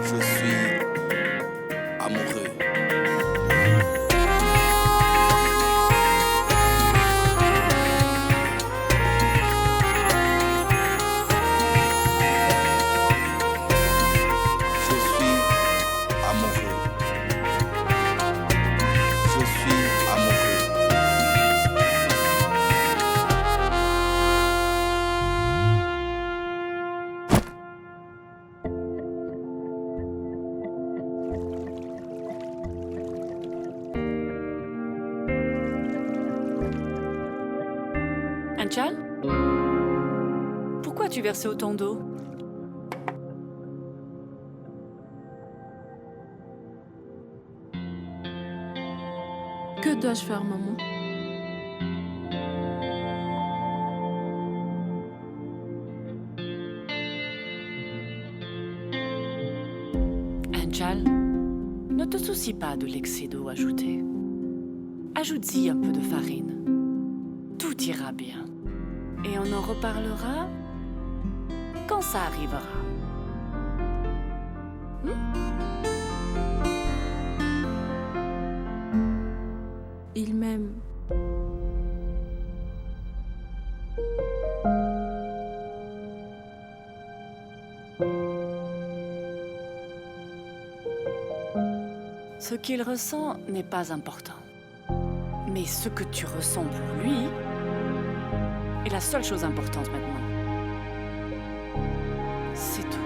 Je suis amoureux. Je suis amoureux. Je suis amoureux. Anchal? Pourquoi as-tu versé autant d'eau? Que dois-je faire, maman? Anchal, ne te soucie pas de l'excès d'eau ajouté. Ajoute-y un peu de farine. Tout ira bien. Et on en reparlera quand ça arrivera. Il m'aime. Ce qu'il ressent n'est pas important. Mais ce que tu ressens pour lui est la seule chose importante maintenant. C'est tout.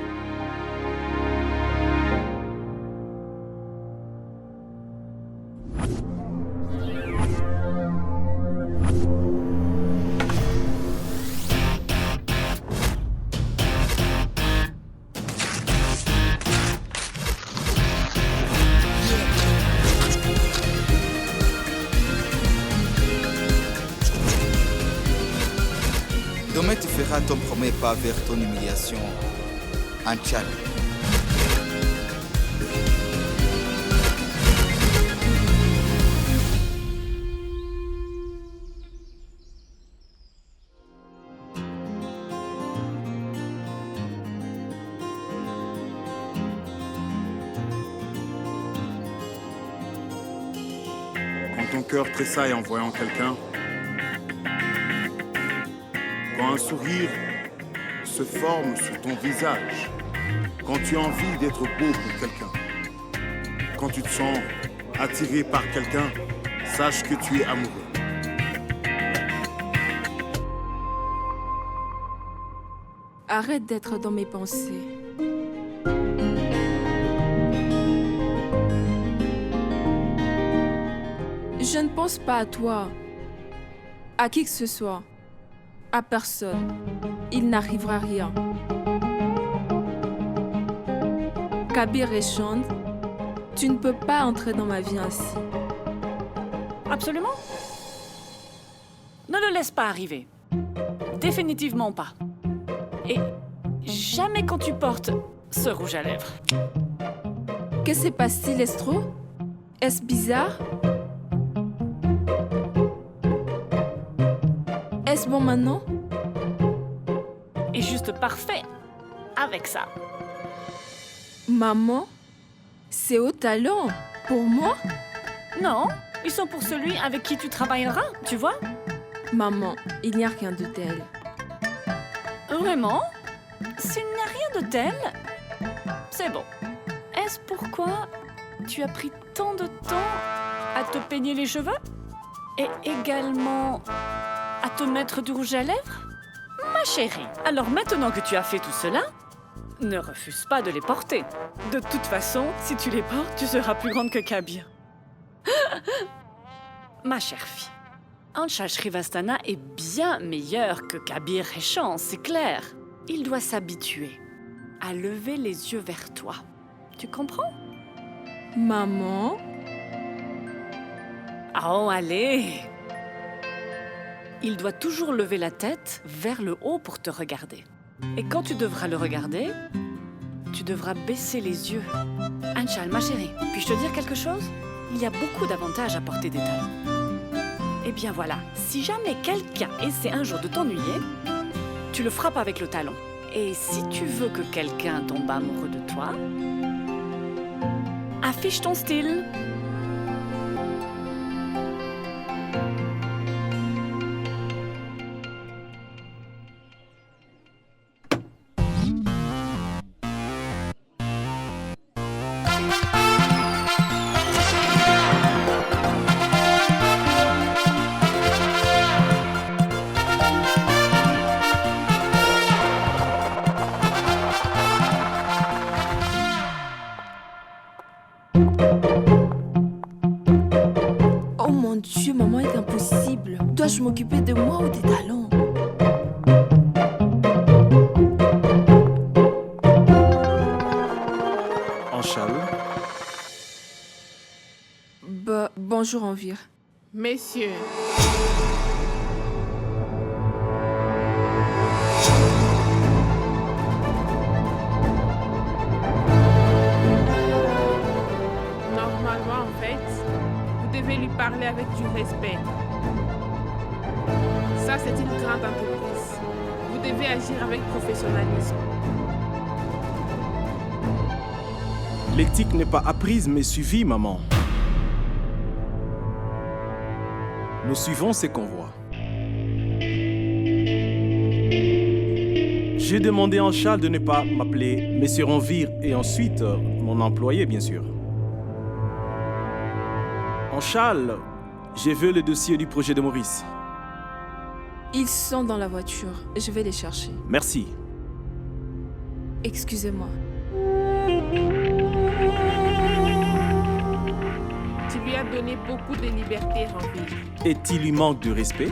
Demain, tu feras ton premier pas vers ton humiliation. Anchal. Quand ton cœur tressaille en voyant quelqu'un, quand un sourire se forme sur ton visage, quand tu as envie d'être beau pour quelqu'un, quand tu te sens attiré par quelqu'un, sache que tu es amoureux. Arrête d'être dans mes pensées. Je ne pense pas à toi, à qui que ce soit, à personne. Il n'arrivera rien. Kabir et Chand, tu ne peux pas entrer dans ma vie ainsi. Absolument. Ne le laisse pas arriver. Définitivement pas. Et jamais quand tu portes ce rouge à lèvres. Que se passe-t-il, Estro? Est-ce bizarre? Est-ce bon maintenant? Et juste parfait avec ça. Maman, c'est au talent. Pour moi? Non, ils sont pour celui avec qui tu travailleras, tu vois? Maman, il n'y a rien de tel. Vraiment? S'il n'y a rien de tel, c'est bon. Est-ce pourquoi tu as pris tant de temps à te peigner les cheveux? Et également à te mettre du rouge à lèvres? Ma chérie, alors maintenant que tu as fait tout cela, ne refuse pas de les porter. De toute façon, si tu les portes, tu seras plus grande que Kabir. Ma chère fille, Anchal Shrivastana est bien meilleur que Kabir et Chand, c'est clair. Il doit s'habituer à lever les yeux vers toi. Tu comprends? Maman? Oh, allez! Il doit toujours lever la tête vers le haut pour te regarder. Et quand tu devras le regarder, tu devras baisser les yeux. Anchal, ma chérie, puis-je te dire quelque chose? Il y a beaucoup d'avantages à porter des talons. Eh bien voilà, si jamais quelqu'un essaie un jour de t'ennuyer, tu le frappes avec le talon. Et si tu veux que quelqu'un tombe amoureux de toi, affiche ton style. Oh mon Dieu, maman est impossible. Dois-je m'occuper de moi ou des talons? Anchal, Bonjour, Envire. Messieurs, normalement, en fait, vous devez lui parler avec du respect. Ça, c'est une grande entreprise. Vous devez agir avec professionnalisme. l'éthique n'est pas apprise mais suivie, maman. Nous suivons ces convois. J'ai demandé à Anchal de ne pas m'appeler Monsieur Envire et ensuite mon employé, bien sûr. Anchal, j'ai vu le dossier du projet de Maurice. Ils sont dans la voiture. Je vais les chercher. Merci. Excusez-moi. Tu lui as donné beaucoup de liberté, Envire. Et-il lui manque de respect?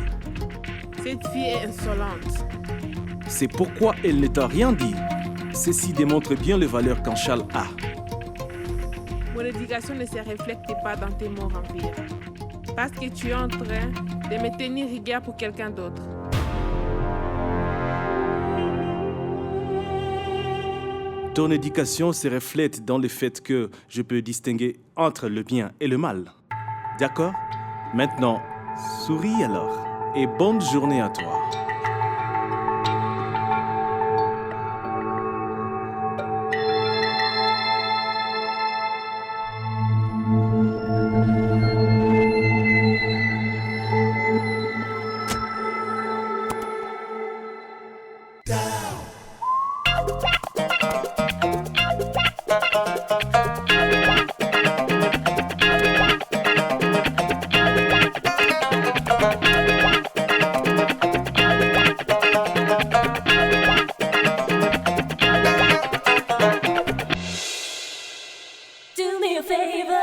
Cette fille est insolente. C'est pourquoi elle ne t'a rien dit. Ceci démontre bien les valeurs qu'Anchal a. Mon éducation ne se reflète pas dans tes mots, Envire. Parce que tu es en train de me tenir rigueur pour quelqu'un d'autre. Ton éducation se reflète dans le fait que je peux distinguer entre le bien et le mal. D'accord? Maintenant, souris alors. Et bonne journée à toi. Do me a favor.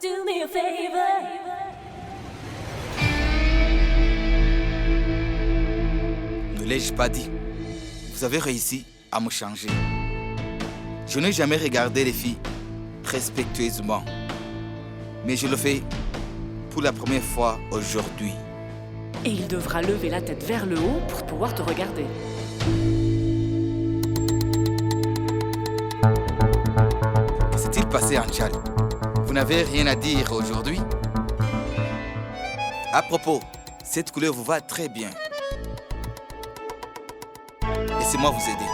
Do me a favor. Ne l'ai-je pas dit? Vous avez réussi à me changer. Je n'ai jamais regardé les filles respectueusement. Mais je le fais pour la première fois aujourd'hui. Et il devra lever la tête vers le haut pour pouvoir te regarder. Que s'est-il passé, Anchal? Vous n'avez rien à dire aujourd'hui? À propos, cette couleur vous va très bien. Laissez-moi vous aider.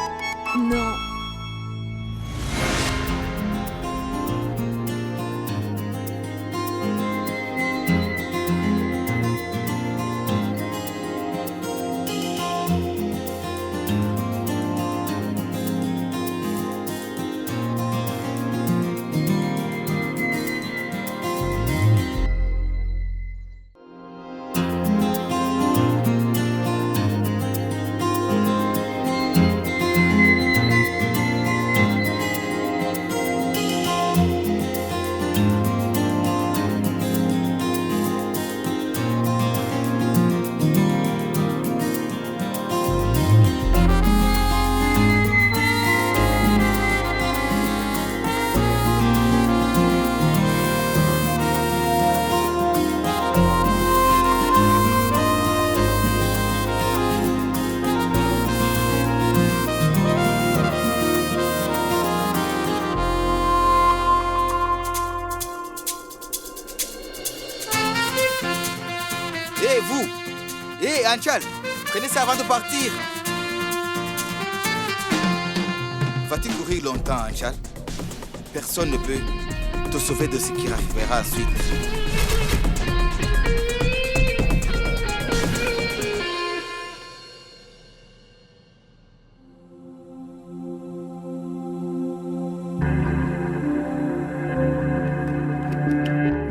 Non. Hé, vous! Hé, Anchal! Prenez ça avant de partir! Vas-tu courir longtemps, Anchal? Personne ne peut te sauver de ce qui arrivera ensuite.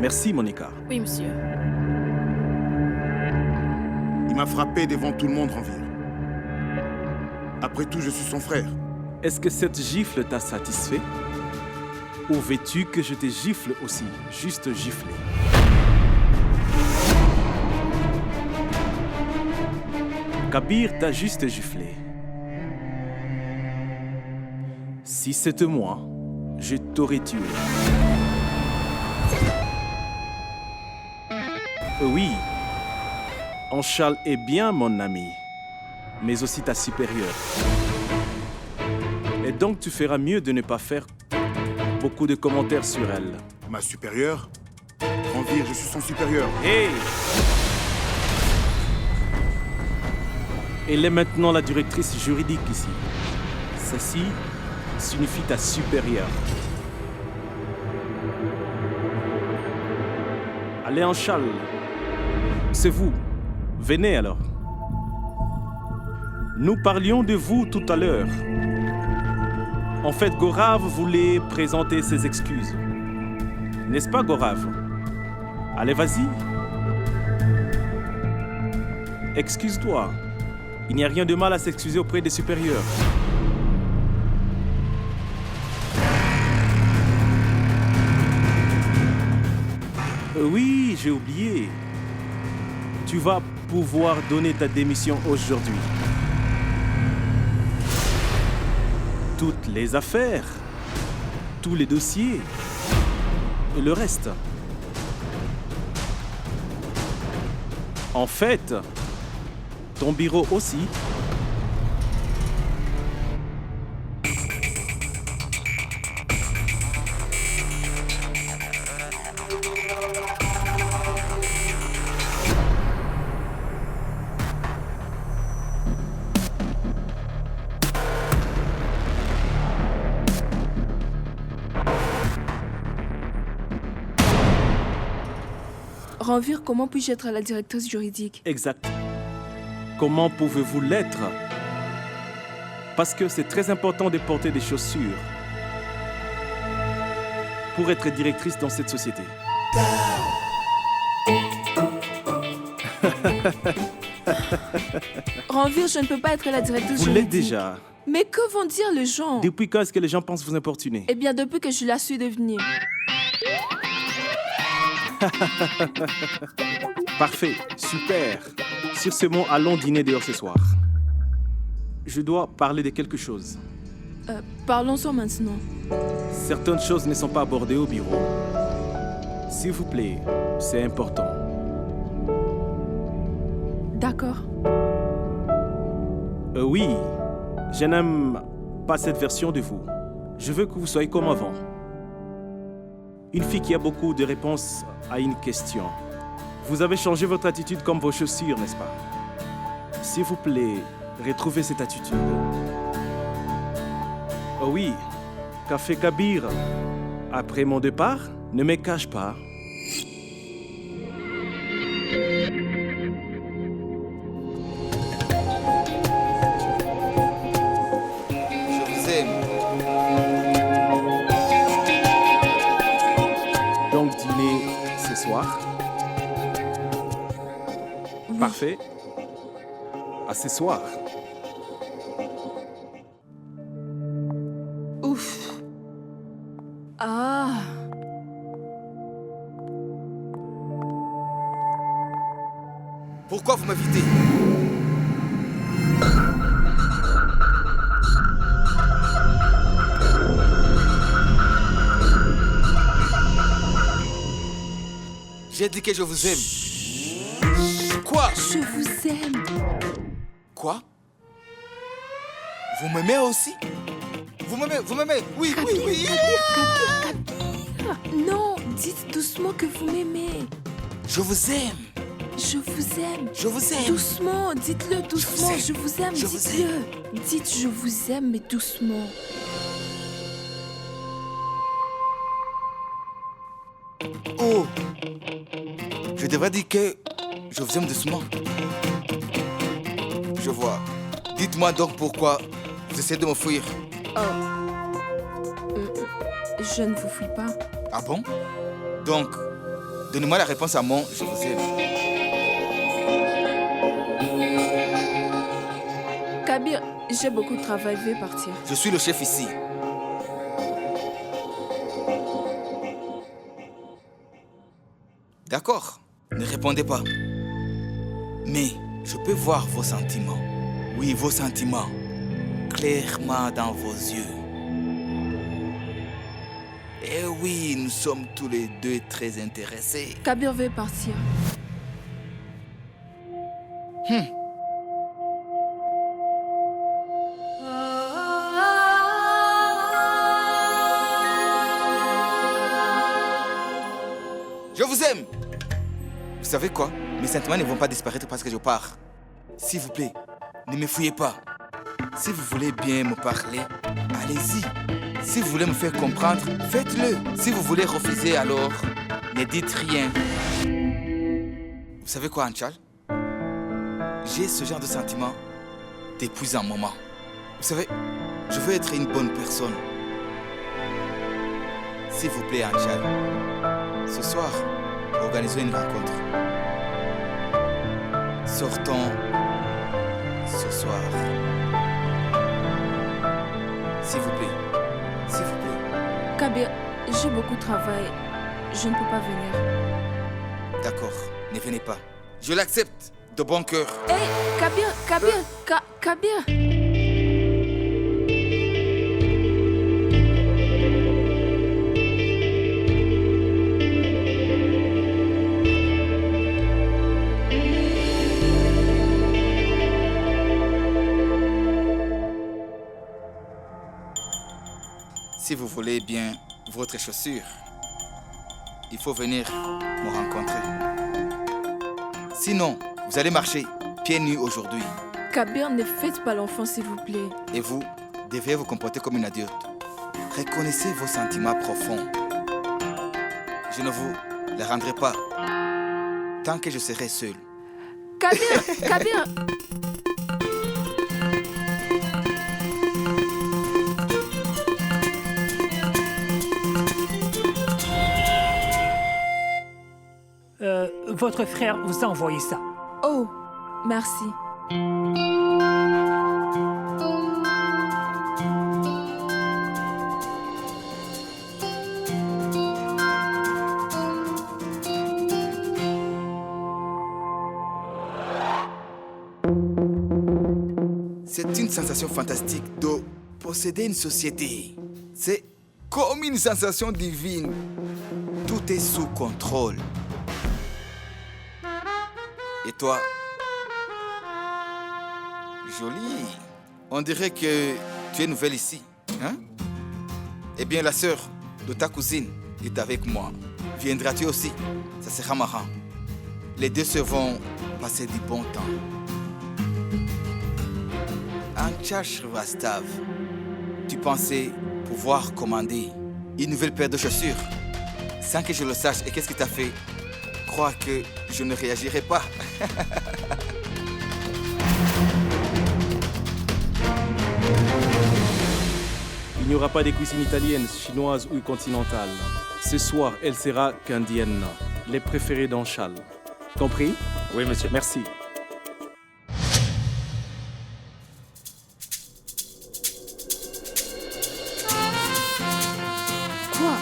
Merci, Monica. Oui, monsieur. Il m'a frappé devant tout le monde, Ranvir. Après tout, je suis son frère. Est-ce que cette gifle t'a satisfait? Ou veux-tu que je te gifle aussi? Juste gifler. Kabir t'a juste giflé. Si c'était moi, je t'aurais tué. Oui, Anchal est bien mon ami, mais aussi ta supérieure. Et donc tu feras mieux de ne pas faire beaucoup de commentaires sur elle. Ma supérieure? Ranvir, je suis son supérieur. Hey! Elle est maintenant la directrice juridique ici. Ceci signifie ta supérieure. Allez, Anchal. C'est vous. Venez alors. Nous parlions de vous tout à l'heure. En fait, Gaurav voulait présenter ses excuses. N'est-ce pas, Gaurav? Allez, vas-y. Excuse-toi. Il n'y a rien de mal à s'excuser auprès des supérieurs. Oui, j'ai oublié. Tu vas pouvoir donner ta démission aujourd'hui. Toutes les affaires, tous les dossiers et le reste. En fait, ton bureau aussi. Ranvir, comment puis-je être la directrice juridique? Exact. Comment pouvez-vous l'être? Parce que c'est très important de porter des chaussures pour être directrice dans cette société. Ranvir, je ne peux pas être la directrice Vous juridique. l'êtes déjà. Mais que vont dire les gens? Depuis quand est-ce que les gens pensent vous importuner? Eh bien, depuis que je la suis devenue. Parfait, super. Sur ce mot, allons dîner dehors ce soir. Je dois parler de quelque chose. Parlons-en maintenant. Certaines choses ne sont pas abordées au bureau. S'il vous plaît, c'est important. D'accord. Oui, je n'aime pas cette version de vous. Je veux que vous soyez comme avant. Une fille qui a beaucoup de réponses à une question. Vous avez changé votre attitude comme vos chaussures, n'est-ce pas? S'il vous plaît, retrouvez cette attitude. Oh oui, qu'a fait Kabir après mon départ? Ne me cache pas. Je vous aime. Donc dîner ce soir. Oui. Parfait. À ce soir. Ouf. Ah. Pourquoi vous m'invitez? J'ai dit que je vous aime. Quoi? Je vous aime. Quoi? Vous m'aimez aussi? Vous m'aimez? Oui, oui, oui. Kabir. Non, dites doucement que vous m'aimez. Je vous aime. Je vous aime. Je vous aime. Doucement, dites-le doucement. Je Je vous aime, Je vous dites-le. Dites je vous aime, mais doucement. Oh, je devrais dire que je vous aime doucement. Je vois. Dites-moi donc pourquoi vous essayez de me fuir. Je ne vous fuis pas. Ah bon? Donc, donnez-moi la réponse à mon je vous aime. Kabir, j'ai beaucoup de travail, je vais partir. Je suis le chef ici. D'accord, ne répondez pas. Mais je peux voir vos sentiments. Oui, vos sentiments. Clairement dans vos yeux. Eh oui, nous sommes tous les deux très intéressés. Kabir veut partir. Je vous aime. Vous savez quoi? Mes sentiments ne vont pas disparaître parce que je pars. S'il vous plaît, ne me fouillez pas. Si vous voulez bien me parler, allez-y. Si vous voulez me faire comprendre, faites-le. Si vous voulez refuser, alors ne dites rien. Vous savez quoi, Anchal? J'ai ce genre de sentiment depuis un moment. Vous savez, je veux être une bonne personne. S'il vous plaît, Anchal, ce soir, organisons une rencontre. Sortons ce soir. S'il vous plaît. S'il vous plaît. Kabir, j'ai beaucoup de travail. Je ne peux pas venir. D'accord, ne venez pas. Je l'accepte de bon cœur. Hé, Kabir. Si vous voulez bien votre chaussure, il faut venir me rencontrer. Sinon, vous allez marcher pieds nus aujourd'hui. Kabir, ne faites pas l'enfant, s'il vous plaît. Et vous devez vous comporter comme une adulte. Reconnaissez vos sentiments profonds. Je ne vous les rendrai pas tant que je serai seul. Kabir. Votre frère vous a envoyé ça. Oh, merci. C'est une sensation fantastique de posséder une société. C'est comme une sensation divine. Tout est sous contrôle. Et toi? Jolie. On dirait que tu es nouvelle ici. Hein? Eh bien, la sœur de ta cousine est avec moi. Viendras-tu aussi? Ça sera marrant. Les deux sœurs vont passer du bon temps. Anchal Srivastav, tu pensais pouvoir commander une nouvelle paire de chaussures sans que je le sache. Et qu'est-ce qui t'a fait croire que je ne réagirai pas? Il n'y aura pas de cuisine italienne, chinoise ou continentale. Ce soir, elle sera candienne, les préférés d'Anchal. Compris? Oui, monsieur. Merci. Quoi?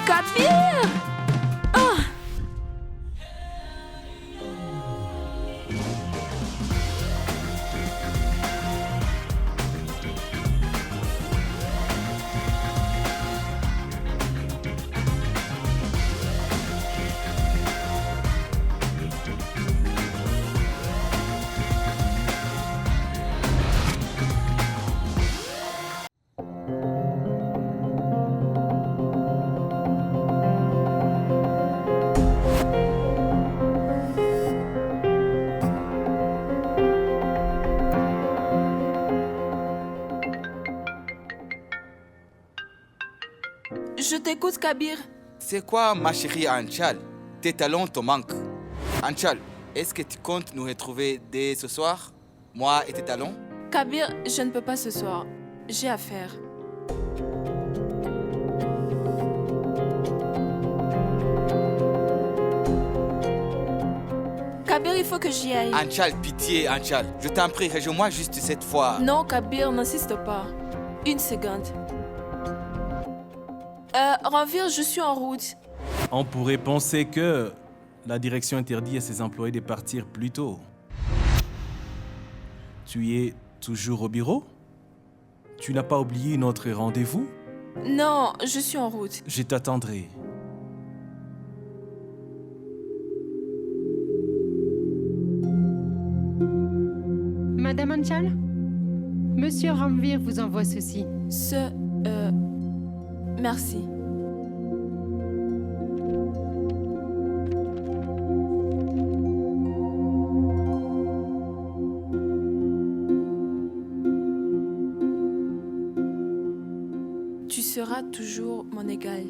Kabir! Je t'écoute, Kabir. C'est quoi, ma chérie Anchal? Tes talons te manquent. Anchal, est-ce que tu comptes nous retrouver dès ce soir? Moi et tes talons? Kabir, je ne peux pas ce soir. J'ai affaire. Kabir, il faut que j'y aille. Anchal, pitié, Anchal. Je t'en prie, rejoins-moi juste cette fois. Non, Kabir, n'insiste pas. Une seconde. Ranvir, je suis en route. On pourrait penser que la direction interdit à ses employés de partir plus tôt. Tu es toujours au bureau? Tu n'as pas oublié notre rendez-vous? Non, je suis en route. Je t'attendrai. Madame Anchal, Monsieur Ranvir vous envoie ceci. Merci. Tu seras toujours mon égal.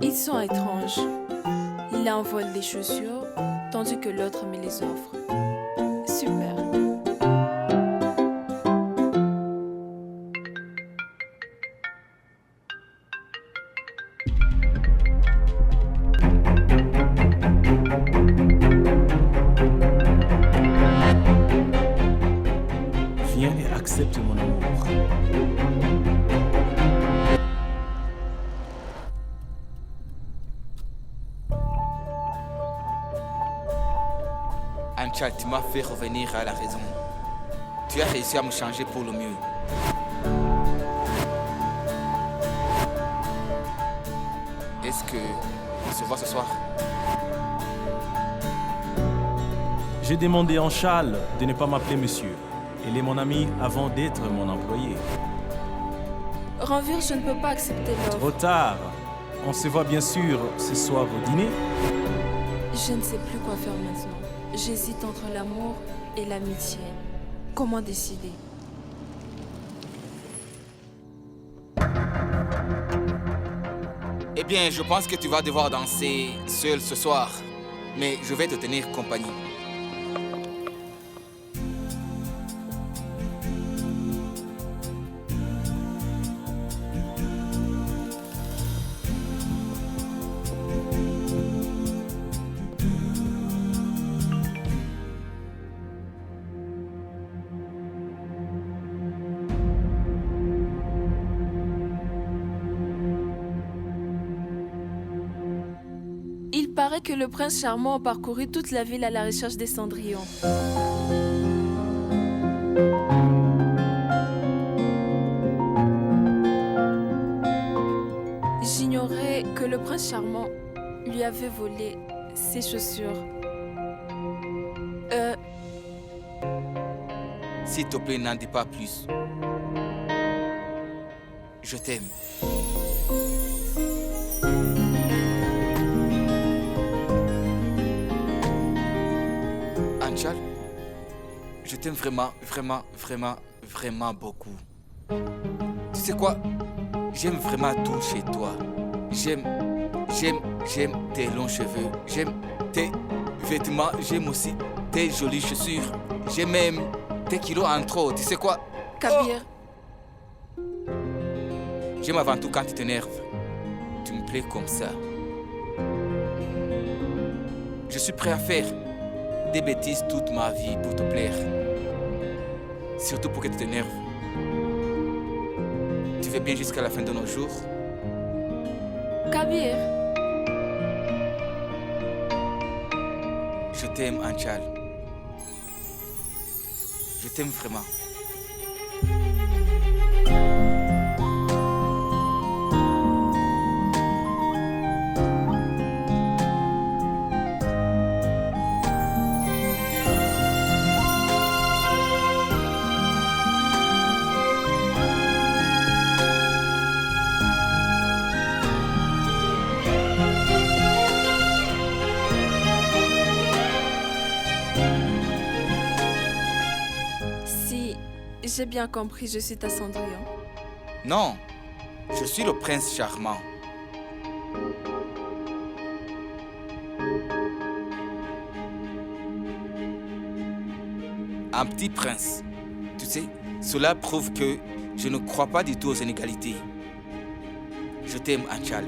Ils sont étranges. L'un vole les chaussures, tandis que l'autre me les offre. Super. Viens et accepte mon amour. Anchal, tu m'as fait revenir à la raison. Tu as réussi à me changer pour le mieux. Est-ce que on se voit ce soir? J'ai demandé à Anchal de ne pas m'appeler monsieur. Elle est mon amie avant d'être mon employé. Ranvir, je ne peux pas accepter l'offre. Trop tard. On se voit bien sûr ce soir au dîner. Je ne sais plus quoi faire maintenant. J'hésite entre l'amour et l'amitié. Comment décider? Eh bien, je pense que tu vas devoir danser seul ce soir. Mais je vais te tenir compagnie. Il paraît que le prince charmant a parcouru toute la ville à la recherche des cendrillons. J'ignorais que le prince charmant lui avait volé ses chaussures. S'il te plaît, n'en dis pas plus. Je t'aime. Anchal, je t'aime vraiment, vraiment, vraiment, vraiment beaucoup. Tu sais quoi? J'aime vraiment tout chez toi. J'aime tes longs cheveux. J'aime tes vêtements. J'aime aussi tes jolies chaussures. J'aime même tes kilos en trop. Tu sais quoi? Kabir, J'aime avant tout quand tu t'énerves. Tu me plais comme ça. Je suis prêt à faire des bêtises toute ma vie pour te plaire. Surtout pour que tu t'énerves. Tu veux bien jusqu'à la fin de nos jours? Kabir, Je t'aime, Anchal. Je t'aime vraiment. J'ai bien compris, je suis ta Cendrillon. Non, je suis le prince charmant. Un petit prince. Tu sais, cela prouve que je ne crois pas du tout aux inégalités. Je t'aime, Anchal.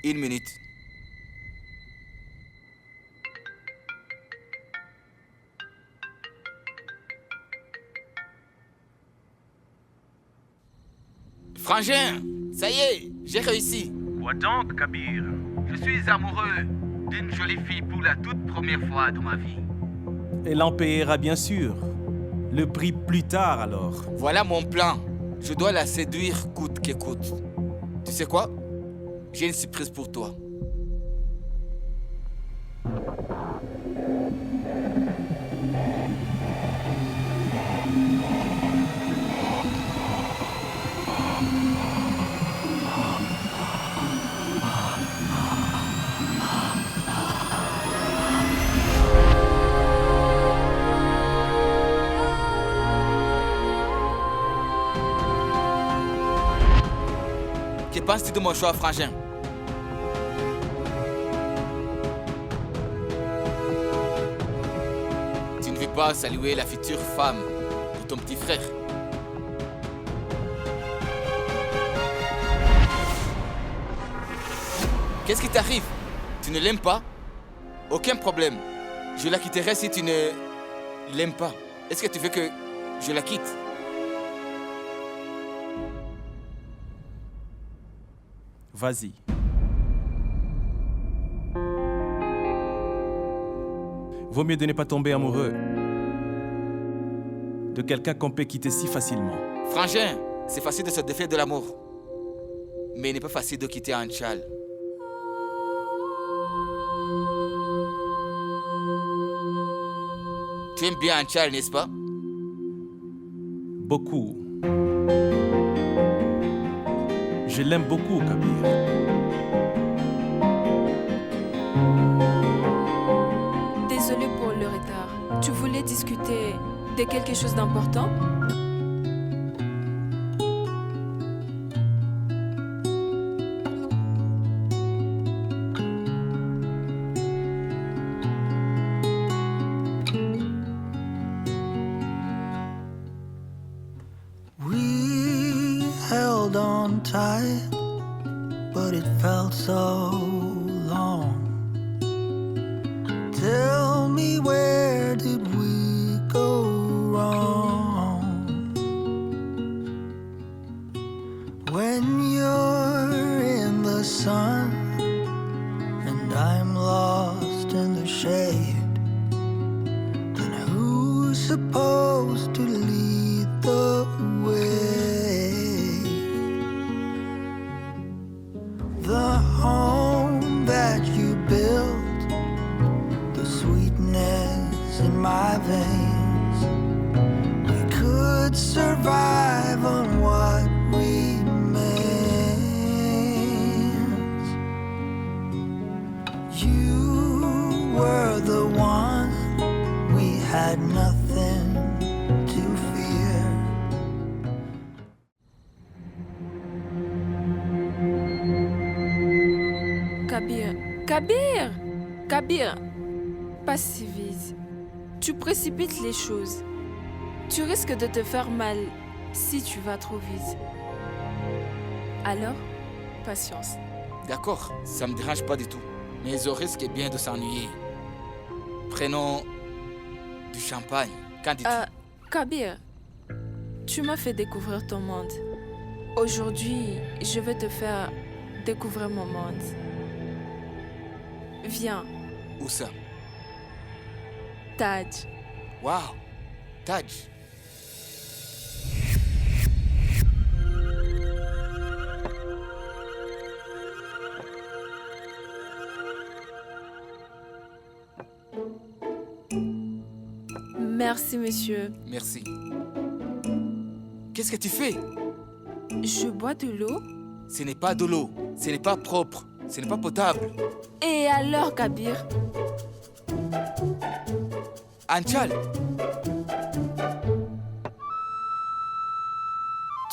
Une minute. Frangin, ça y est, j'ai réussi. Quoi donc, Kabir? Je suis amoureux d'une jolie fille pour la toute première fois de ma vie. Elle en payera bien sûr. Le prix plus tard alors. Voilà mon plan. Je dois la séduire coûte que coûte. Tu sais quoi? J'ai une surprise pour toi. Que penses-tu de mon choix, Frangin? Tu ne veux pas saluer la future femme de ton petit frère? Qu'est-ce qui t'arrive? Tu ne l'aimes pas? Aucun problème. Je la quitterai si tu ne l'aimes pas. Est-ce que tu veux que je la quitte? Vas-y. Vaut mieux de ne pas tomber amoureux de quelqu'un qu'on peut quitter si facilement. Frangin, c'est facile de se défaire de l'amour. Mais il n'est pas facile de quitter Anchal. Tu aimes bien Anchal, n'est-ce pas? Beaucoup. Je l'aime beaucoup, Kabir. Désolée pour le retard. Tu voulais discuter de quelque chose d'important? We held on tight, but it felt so long. Tell me, where did we go wrong? When you're in the sun and I'm lost in the shade, then who's supposed to lead the way? The home that you built, the sweetness in my veins, we could survive on what remains. You were the one, we had nothing to fear. Kabir, Kabir, Kabir, pas si vite. Tu précipites les choses. Tu risques de te faire mal si tu vas trop vite. Alors, patience. D'accord, ça me dérange pas du tout. Mais au risque est bien de s'ennuyer. Prenons du champagne. Qu'en dis-tu? Kabir, tu m'as fait découvrir ton monde. Aujourd'hui, je vais te faire découvrir mon monde. Viens, Où ça? Taj. Waouh! Taj! Merci, monsieur. Merci. Qu'est-ce que tu fais? Je bois de l'eau. Ce n'est pas de l'eau. Ce n'est pas propre. Ce n'est pas potable. Et alors, Kabir? Anchal,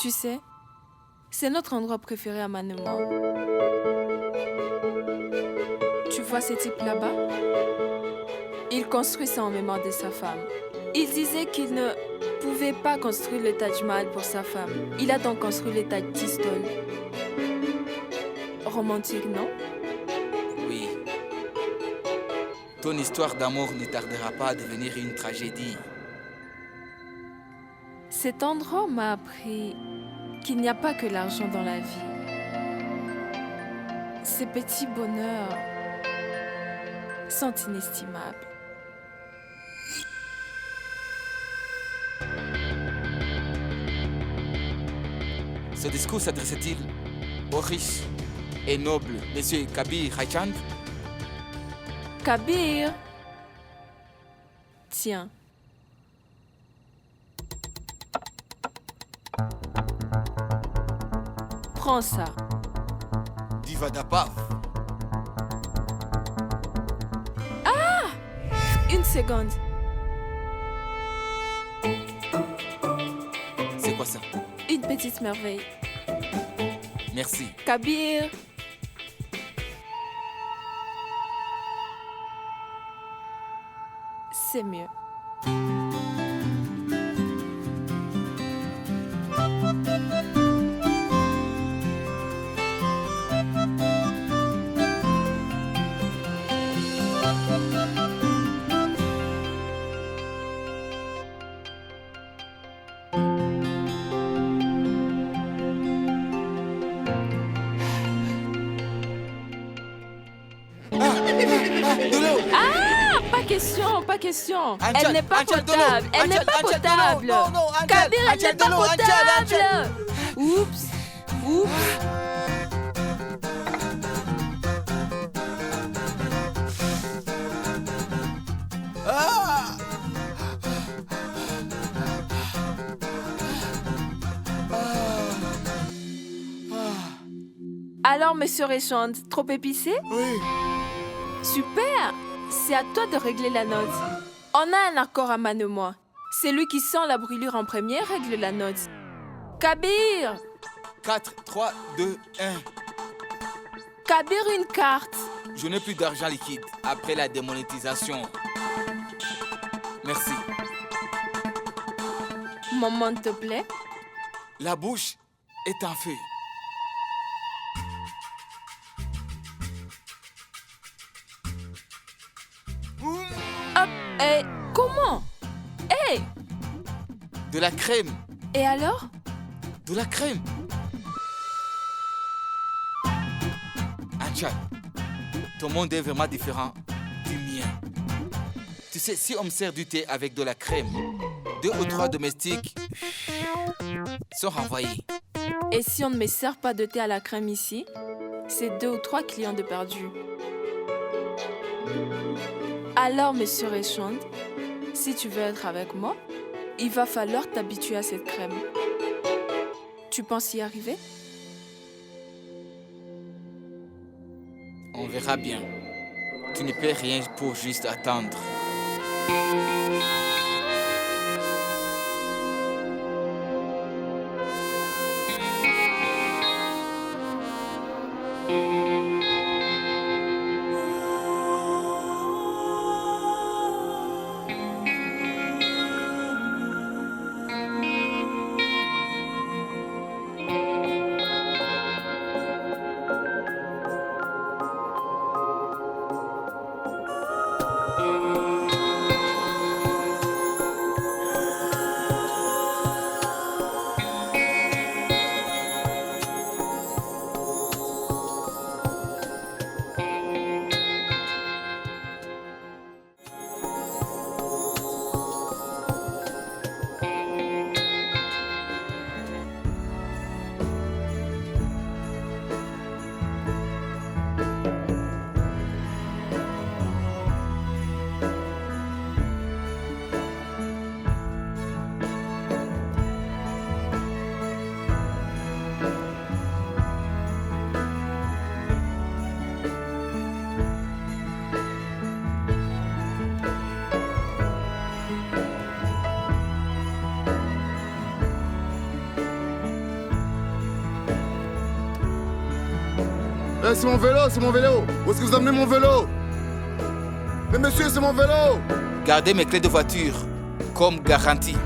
Tu sais, c'est notre endroit préféré à Manema. Tu vois ces types là-bas? Il construit ça en mémoire de sa femme. Il disait qu'il ne pouvait pas construire le Taj Mahal pour sa femme. Il a donc construit le Taj Tistol. Romantique, non? oui. Ton histoire d'amour ne tardera pas à devenir une tragédie. Cet endroit m'a appris qu'il n'y a pas que l'argent dans la vie. Ces petits bonheurs sont inestimables. Ce discours s'adressait-il au riche et noble monsieur Kabir Haichand? Kabir! Tiens. Prends ça. Divadapav. Une seconde. C'est quoi ça? Une petite merveille. Merci. Kabir! C'est mieux. De l'eau! Pas question, pas question. Anchal, Elle n'est pas Anchal, de l'eau. potable. Elle n'est Anchal, pas Anchal, de l'eau. potable. Non, non, Anchal, Kabir, elle Anchal, n'est de pas l'eau. Anchal, Anchal. potable. Oups. Oups. Ah! Alors, monsieur Réchand, trop épicé? Oui. Super. C'est à toi de régler la note. On a un accord à Man et moi. Celui qui sent la brûlure en premier règle la note. Kabir! 4, 3, 2, 1. Kabir, une carte. Je n'ai plus d'argent liquide après la démonétisation. Merci. Maman, te plaît? La bouche est en feu. Hop. Et comment? Hey! De la crème. Et alors? De la crème. Anchal, ton monde est vraiment différent du mien. Tu sais, si on me sert du thé avec de la crème, 2 ou 3 domestiques sont renvoyés. Et si on ne me sert pas de thé à la crème ici, c'est 2 ou 3 clients de perdus. Alors, monsieur Réchand, si tu veux être avec moi, il va falloir t'habituer à cette crème. Tu penses y arriver? On verra bien. Tu ne peux rien pour juste attendre. c'est mon vélo, c'est mon vélo. Où est-ce que vous amenez mon vélo? Mais monsieur, c'est mon vélo. Gardez mes clés de voiture comme garantie.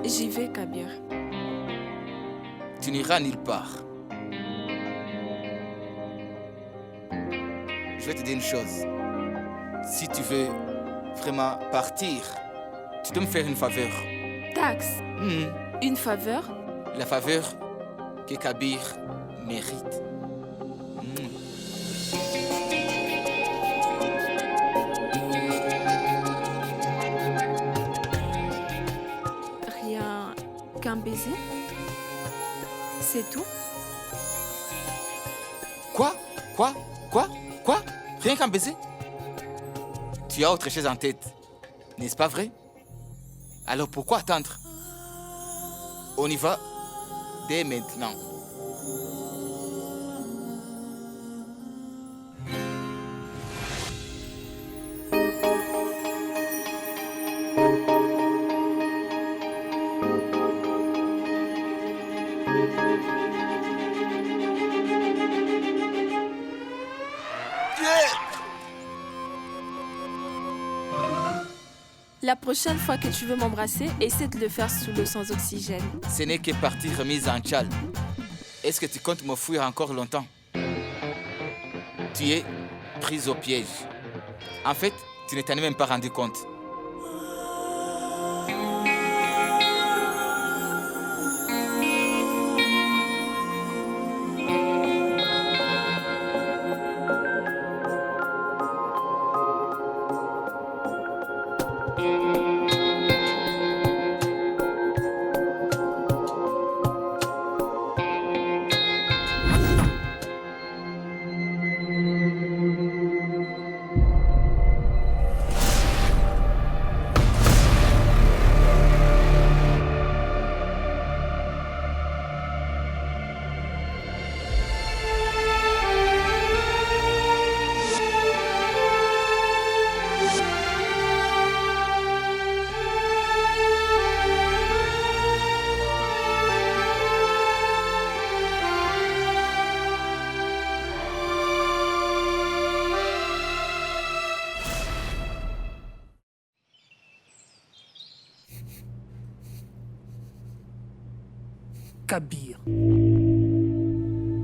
J'y vais, Kabir. Tu n'iras nulle part. Je vais te dire une chose. Si tu veux vraiment partir, tu dois me faire une faveur. Tax, une faveur? La faveur que Kabir mérite. Rien qu'un baiser? C'est tout? Quoi? Rien qu'un baiser? Tu as autre chose en tête, n'est-ce pas vrai? Alors pourquoi attendre? On y va dès maintenant. La prochaine fois que tu veux m'embrasser, essaie de le faire sous l'eau sans oxygène. Ce n'est que partie remise en tchal. Est-ce que tu comptes me fuir encore longtemps? Tu es prise au piège. En fait, tu ne t'en es même pas rendu compte.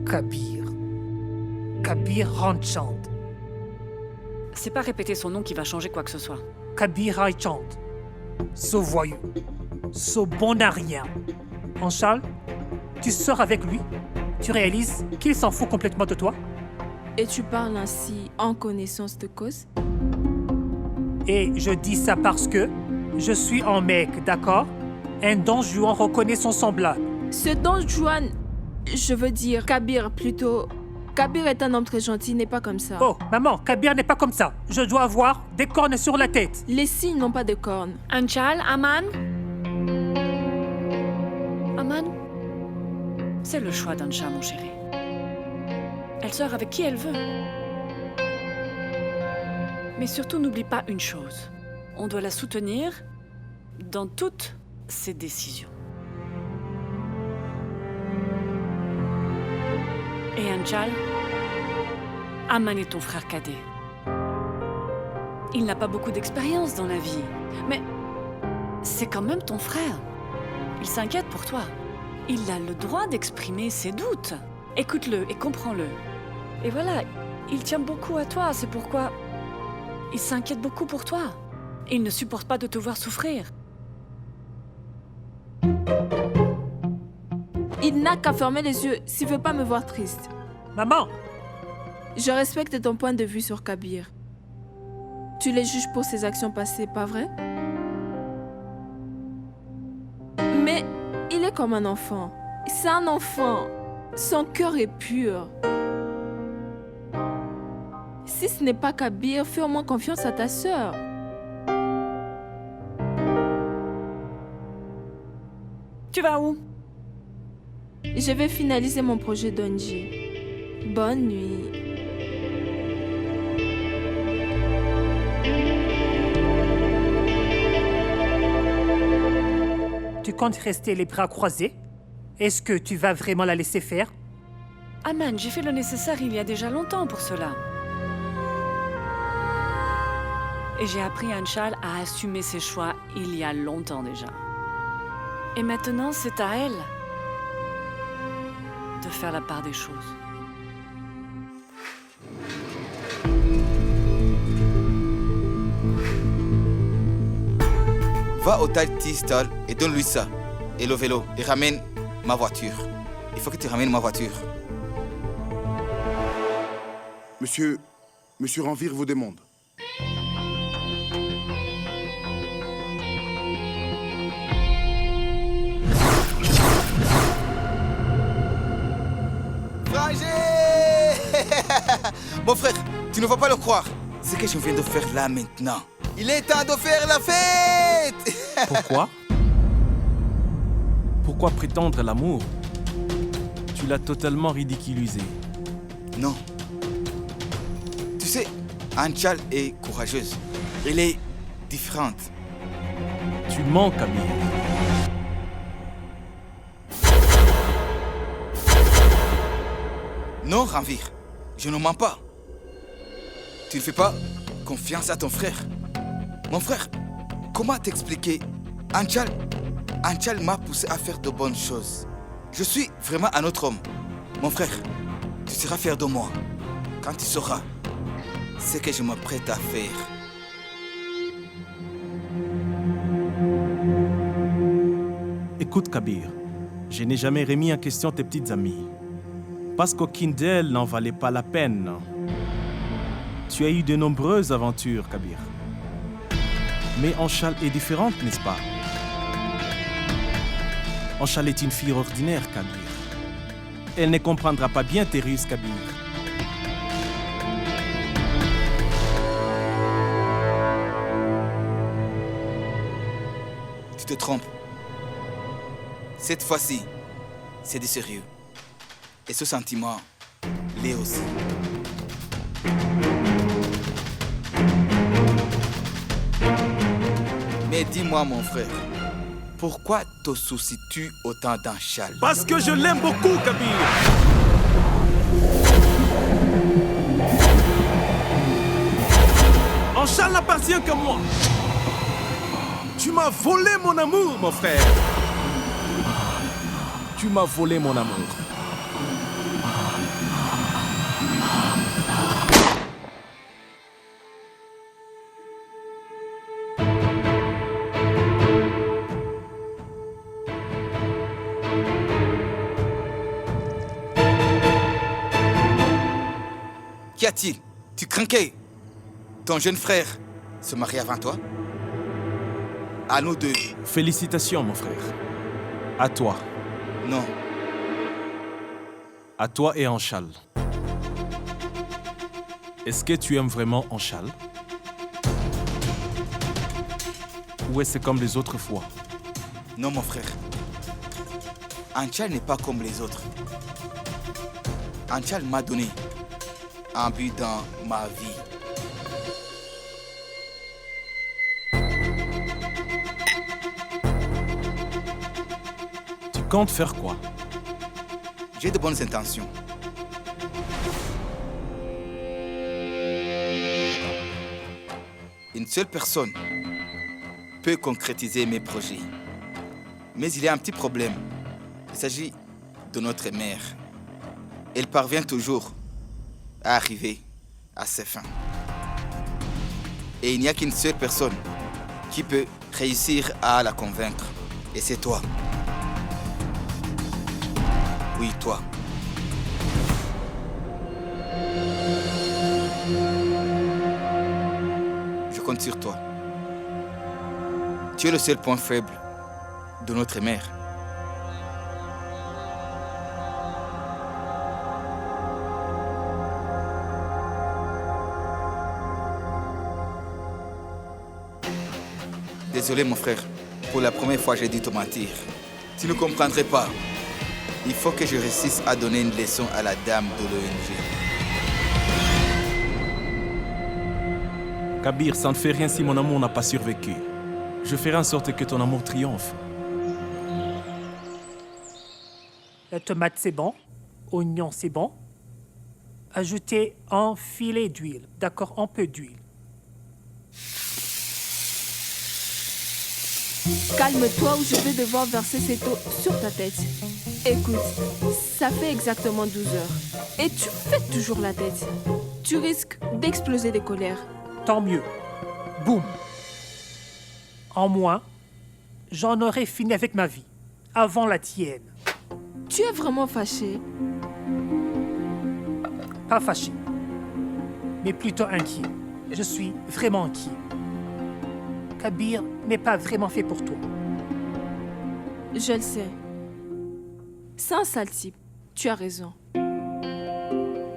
Kabir. Kabir Ranchand. C'est pas répéter son nom qui va changer quoi que ce soit. Kabir Ranchand. Ce voyou. Ce bon à rien. Anchal, tu sors avec lui. Tu réalises qu'il s'en fout complètement de toi. Et tu parles ainsi en connaissance de cause? Et je dis ça parce que je suis un mec, d'accord? Un Don Juan reconnaît son semblable. Ce Don Juan, je veux dire Kabir plutôt. Kabir est un homme très gentil, il n'est pas comme ça. Oh, maman, Kabir n'est pas comme ça. Je dois avoir des cornes sur la tête. Les signes n'ont pas de cornes. Anchal, Aman. Aman, c'est le choix d'Ancha, mon chéri. Elle sort avec qui elle veut. Mais surtout, n'oublie pas une chose. On doit la soutenir dans toutes ses décisions. Et Anchal, Aman est ton frère cadet. Il n'a pas beaucoup d'expérience dans la vie, mais c'est quand même ton frère. Il s'inquiète pour toi. Il a le droit d'exprimer ses doutes. Écoute-le et comprends-le. Et voilà, il tient beaucoup à toi, c'est pourquoi il s'inquiète beaucoup pour toi. Il ne supporte pas de te voir souffrir. Il n'a qu'à fermer les yeux s'il veut pas me voir triste. Maman, Je respecte ton point de vue sur Kabir. Tu les juges pour ses actions passées, pas vrai? Mais il est comme un enfant. C'est un enfant. Son cœur est pur. Si ce n'est pas Kabir, fais au moins confiance à ta sœur. Tu vas où? Je vais finaliser mon projet d'Onji. Bonne nuit. tu comptes rester les bras croisés? Est-ce que tu vas vraiment la laisser faire? Aman, j'ai fait le nécessaire il y a déjà longtemps pour cela. Et j'ai appris à Anchal à assumer ses choix il y a longtemps déjà. Et maintenant, c'est à elle de faire la part des choses. Va au Tea Stall et donne-lui ça. Et le vélo. Et ramène ma voiture. Il faut que tu ramènes ma voiture. Monsieur Ranvir vous demande. Frangé! Mon frère, tu ne vas pas le croire. Ce que je viens de faire là maintenant. Il est temps de faire la fête! Pourquoi? Pourquoi prétendre l'amour? Tu l'as totalement ridiculisé. Non. Tu sais, Anchal est courageuse. Elle est différente. Tu mens, Camille. Non, Ranvir, je ne mens pas. Tu ne fais pas confiance à ton frère. Mon frère, comment t'expliquer? Anchal m'a poussé à faire de bonnes choses. Je suis vraiment un autre homme. Mon frère, tu seras fier de moi quand tu sauras ce que je m'apprête à faire. Écoute, Kabir, je n'ai jamais remis en question tes petites amies. Parce qu'aucune d'elles n'en valait pas la peine. Tu as eu de nombreuses aventures, Kabir. Mais Anchal est différente, n'est-ce pas? Anchal est une fille ordinaire, Kabir. Elle ne comprendra pas bien tes ruses, Kabir. Tu te trompes. Cette fois-ci, c'est du sérieux. Et ce sentiment l'est aussi. Mais dis-moi, mon frère, pourquoi te soucies-tu autant d'Anchal? Parce que je l'aime beaucoup, Kabir. Anchal n'appartient qu'à moi. Tu m'as volé mon amour, mon frère. Tu m'as volé mon amour. Qu'y a-t-il? Tu craquais? Ton jeune frère se marier avant toi? À nous deux? Félicitations, mon frère. À toi. Non. À toi et Anchal. Est-ce que tu aimes vraiment Anchal? Ou est-ce comme les autres fois? Non, mon frère. Anchal n'est pas comme les autres. Anchal m'a donné un but dans ma vie. Tu comptes faire quoi? J'ai de bonnes intentions. Une seule personne peut concrétiser mes projets. Mais il y a un petit problème. Il s'agit de notre mère. Elle parvient toujours à arriver à ses fins. Et il n'y a qu'une seule personne qui peut réussir à la convaincre. Et c'est toi. Oui, toi. Je compte sur toi. Tu es le seul point faible de notre mère. Désolé mon frère, pour la première fois j'ai dû te mentir. Tu ne comprendrais pas. Il faut que je réussisse à donner une leçon à la dame de l'ONG. Kabir, ça ne fait rien si mon amour n'a pas survécu. Je ferai en sorte que ton amour triomphe. La tomate, c'est bon. Oignon, c'est bon. Ajoutez un filet d'huile. D'accord, un peu d'huile. Calme-toi ou je vais devoir verser cette eau sur ta tête. Écoute, ça fait exactement 12 heures. Et tu fais toujours la tête. Tu risques d'exploser de colère. Tant mieux. Boum. En moins, j'en aurais fini avec ma vie. Avant la tienne. Tu es vraiment fâché? Pas fâché. Mais plutôt inquiet. Je suis vraiment inquiet. Kabir n'est pas vraiment fait pour toi. Je le sais. C'est un sale type. Tu as raison.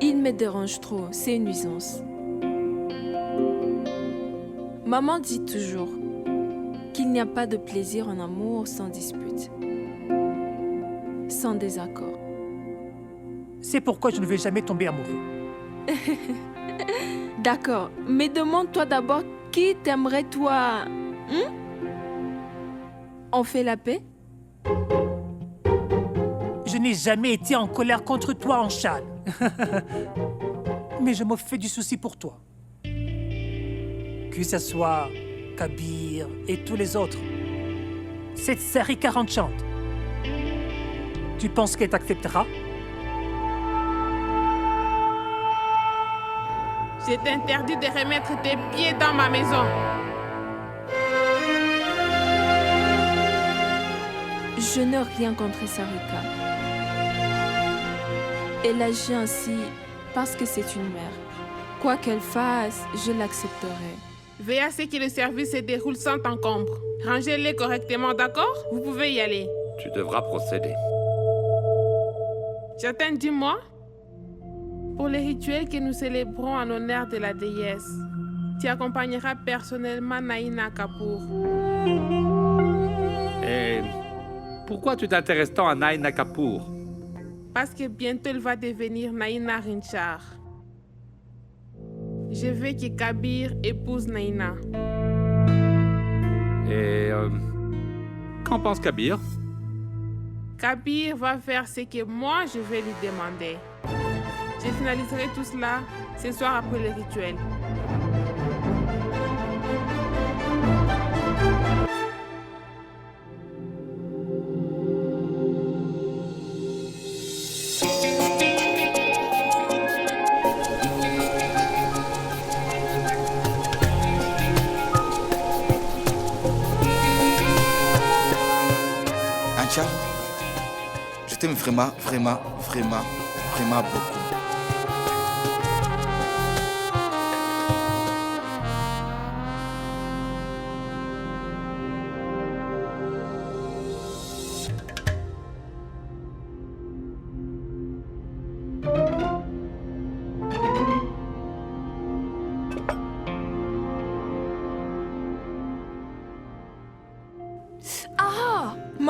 Il me dérange trop. C'est une nuisance. Maman dit toujours qu'il n'y a pas de plaisir en amour sans dispute, sans désaccord. C'est pourquoi je ne vais jamais tomber amoureux. D'accord, mais demande-toi d'abord qui t'aimerait toi. On fait la paix? Je n'ai jamais été en colère contre toi, Anchal. Mais je me fais du souci pour toi. Que ce soit Kabir et tous les autres. Cette Sarika enchante. Tu penses qu'elle t'acceptera? Je t'interdis de remettre tes pieds dans ma maison. Je n'ai rien contre Sarika. Elle agit ainsi parce que c'est une mère. Quoi qu'elle fasse, je l'accepterai. Veillez à ce que le service se déroule sans encombre. Rangez-les correctement, d'accord? Vous pouvez y aller. Tu devras procéder. J'attends, dis-moi. Pour les rituels que nous célébrons en honneur de la déesse, tu accompagneras personnellement Naina Kapoor. Et pourquoi tu t'intéresses tant à Naina Kapoor? Parce que bientôt elle va devenir Naina Rinchar. Je veux que Kabir épouse Naina. Et qu'en pense Kabir? Kabir va faire ce que moi je vais lui demander. Je finaliserai tout cela ce soir après le rituel. Anchal, je t'aime vraiment, vraiment, vraiment, vraiment beaucoup.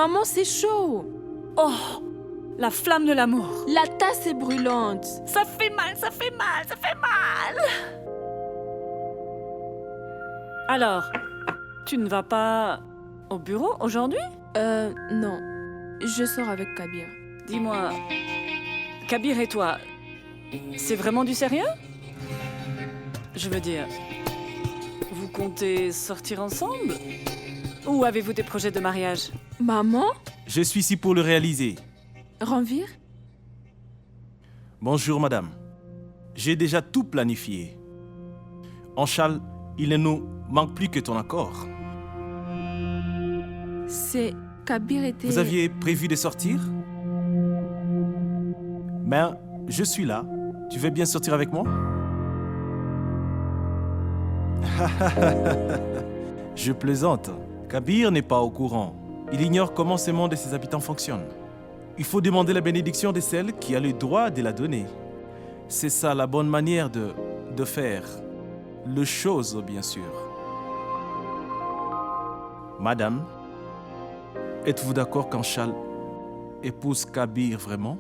Maman, c'est chaud. Oh, la flamme de l'amour. La tasse est brûlante. Ça fait mal, ça fait mal, ça fait mal. Alors, tu ne vas pas au bureau aujourd'hui? Non. Je sors avec Kabir. Dis-moi, Kabir et toi, c'est vraiment du sérieux? Je veux dire, vous comptez sortir ensemble? Ou avez-vous des projets de mariage? Maman? Je suis ici pour le réaliser. Ranvir? Bonjour, madame. J'ai déjà tout planifié. Anchal, il ne nous manque plus que ton accord. C'est... Kabir était... Vous aviez prévu de sortir? Mais je suis là. Tu veux bien sortir avec moi? Je plaisante. Kabir n'est pas au courant. Il ignore comment ce monde et ses habitants fonctionnent. Il faut demander la bénédiction de celle qui a le droit de la donner. C'est ça la bonne manière de faire. Le chose, bien sûr. Madame, êtes-vous d'accord qu'Anchal épouse Kabir vraiment?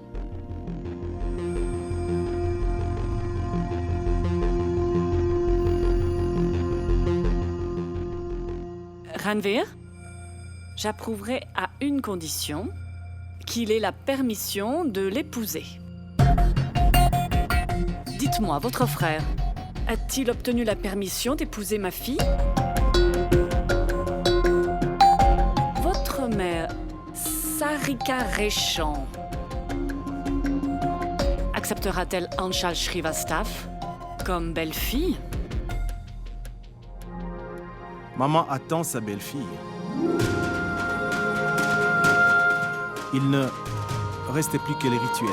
Ranvir, j'approuverai à une condition, qu'il ait la permission de l'épouser. Dites-moi, votre frère, a-t-il obtenu la permission d'épouser ma fille? Votre mère, Sarika Reshan, acceptera-t-elle Anchal Shrivastava comme belle-fille? Maman attend sa belle-fille. Il ne reste plus que les rituels.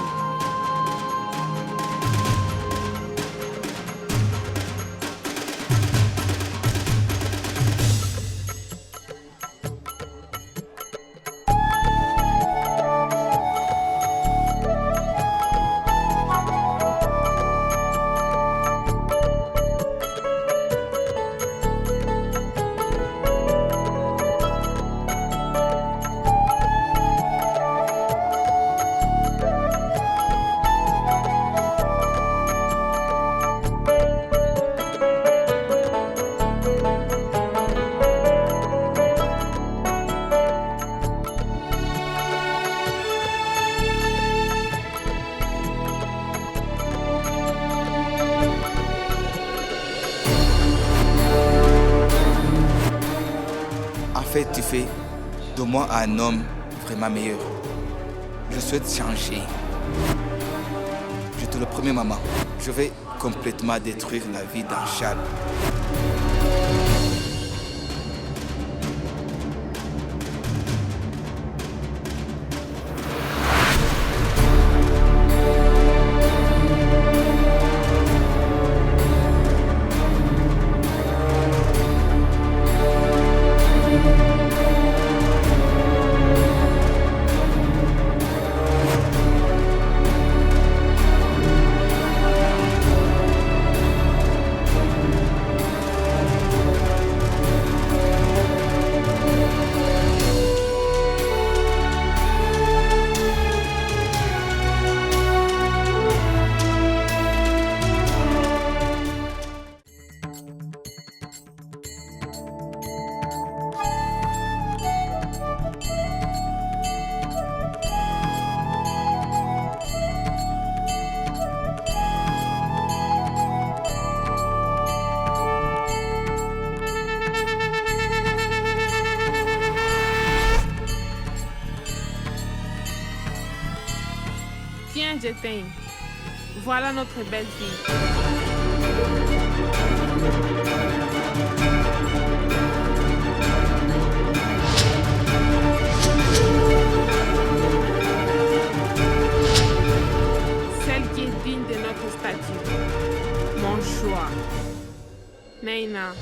En fait, tu fais de moi un homme vraiment meilleur. Je souhaite changer. Je te le promets, maman. Je vais complètement détruire la vie d'Anchal. Tiens, je t'aime. Voilà notre belle fille. Celle qui est digne de notre statut. Mon choix. Naina.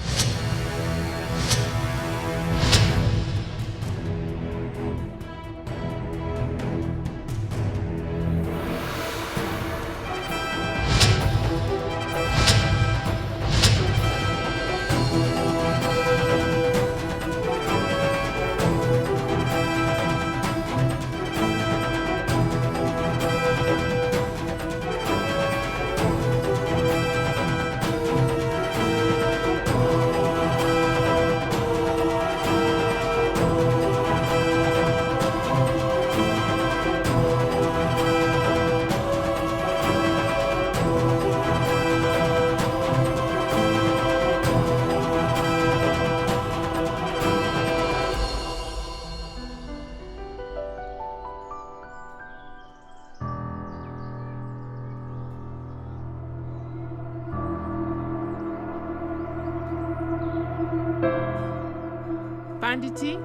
Banditi?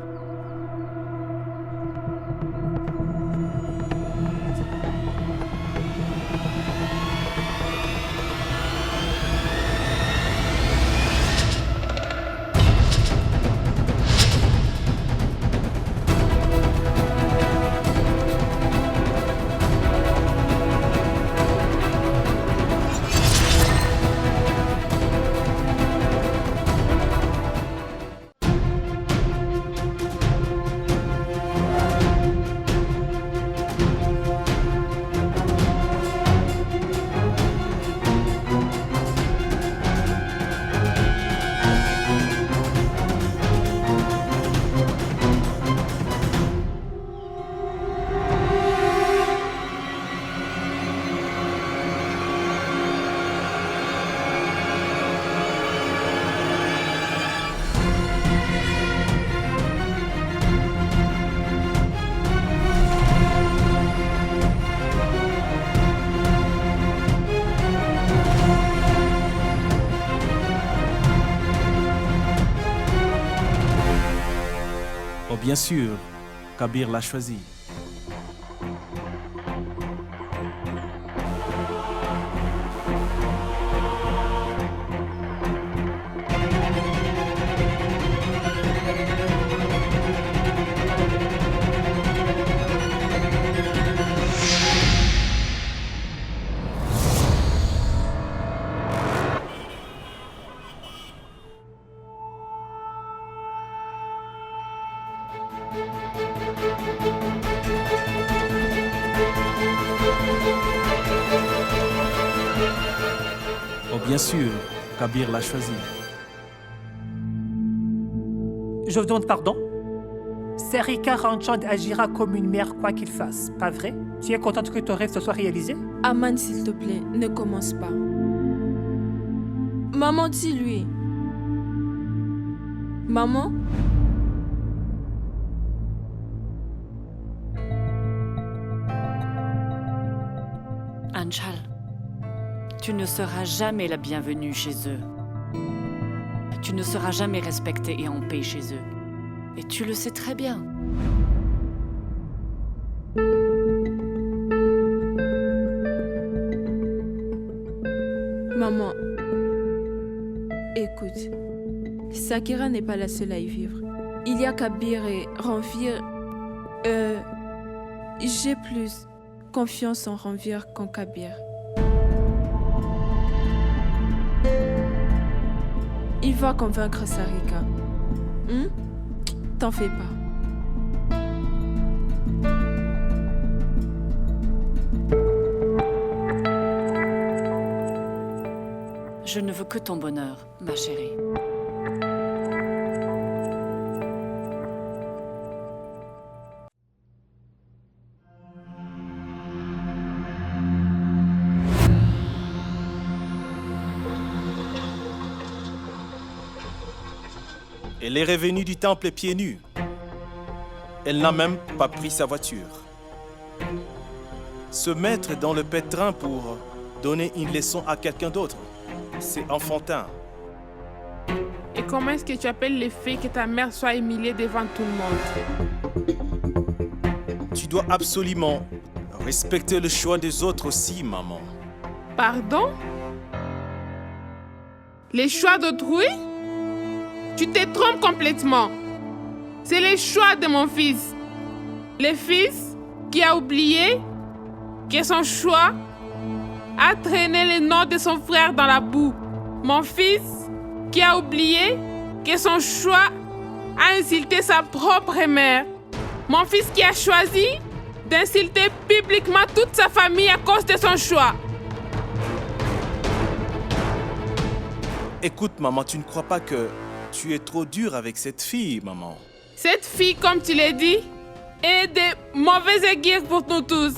Oh, bien sûr, Kabir l'a choisi. Oh, bien sûr, Kabir l'a choisi. Je vous demande pardon. Sarika Ranchand agira comme une mère quoi qu'il fasse, pas vrai? Tu es contente que ton rêve se soit réalisé? Aman, s'il te plaît, ne commence pas. Maman, dis-lui. Maman? Anchal, tu ne seras jamais la bienvenue chez eux. Tu ne seras jamais respectée et en paix chez eux. Et tu le sais très bien. Maman, écoute, Sakira n'est pas la seule à y vivre. Il y a Kabir et Ranvir. J'ai plus confiance en Ranvir qu'en Kabir. Il va convaincre Sarika. T'en fais pas. Je ne veux que ton bonheur, ma chérie. Elle est revenue du temple pieds nus. Elle n'a même pas pris sa voiture. Se mettre dans le pétrin pour donner une leçon à quelqu'un d'autre, c'est enfantin. Et comment est-ce que tu appelles le fait que ta mère soit humiliée devant tout le monde? Tu dois absolument respecter le choix des autres aussi, maman. Pardon? Les choix d'autrui? Tu te trompes complètement. C'est le choix de mon fils. Le fils qui a oublié que son choix a traîné le nom de son frère dans la boue. Mon fils qui a oublié que son choix a insulté sa propre mère. Mon fils qui a choisi d'insulter publiquement toute sa famille à cause de son choix. Écoute, maman, tu ne crois pas que tu es trop dur avec cette fille, maman? Cette fille, comme tu l'as dit, est de mauvaises aiguilles pour nous tous.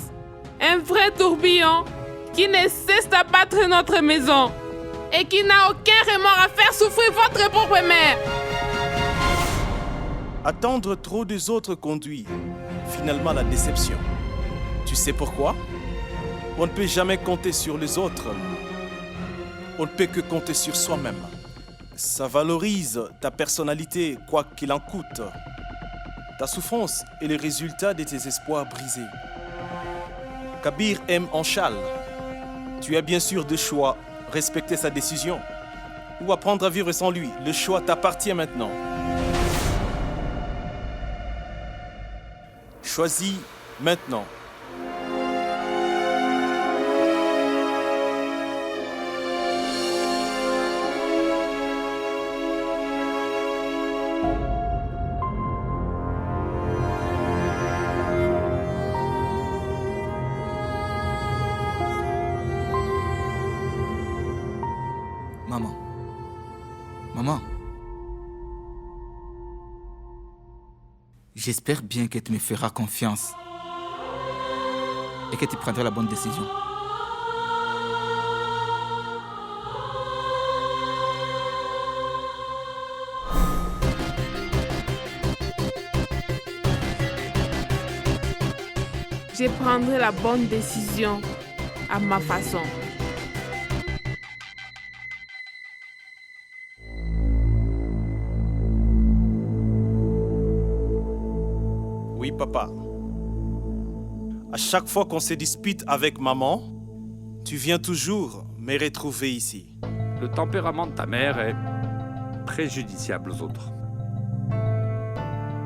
Un vrai tourbillon qui ne cesse d'abattre notre maison et qui n'a aucun remords à faire souffrir votre propre mère. Attendre trop des autres conduit finalement à la déception. Tu sais pourquoi? On ne peut jamais compter sur les autres. On ne peut que compter sur soi-même. Ça valorise ta personnalité, quoi qu'il en coûte. Ta souffrance est le résultat de tes espoirs brisés. Kabir aime Anchal. Tu as bien sûr deux choix, respecter sa décision ou apprendre à vivre sans lui. Le choix t'appartient maintenant. Choisis maintenant. Maman. Maman. J'espère bien que tu me feras confiance et que tu prendras la bonne décision. Je prendrai la bonne décision à ma façon. Oui, papa. À chaque fois qu'on se dispute avec maman, tu viens toujours me retrouver ici. Le tempérament de ta mère est préjudiciable aux autres.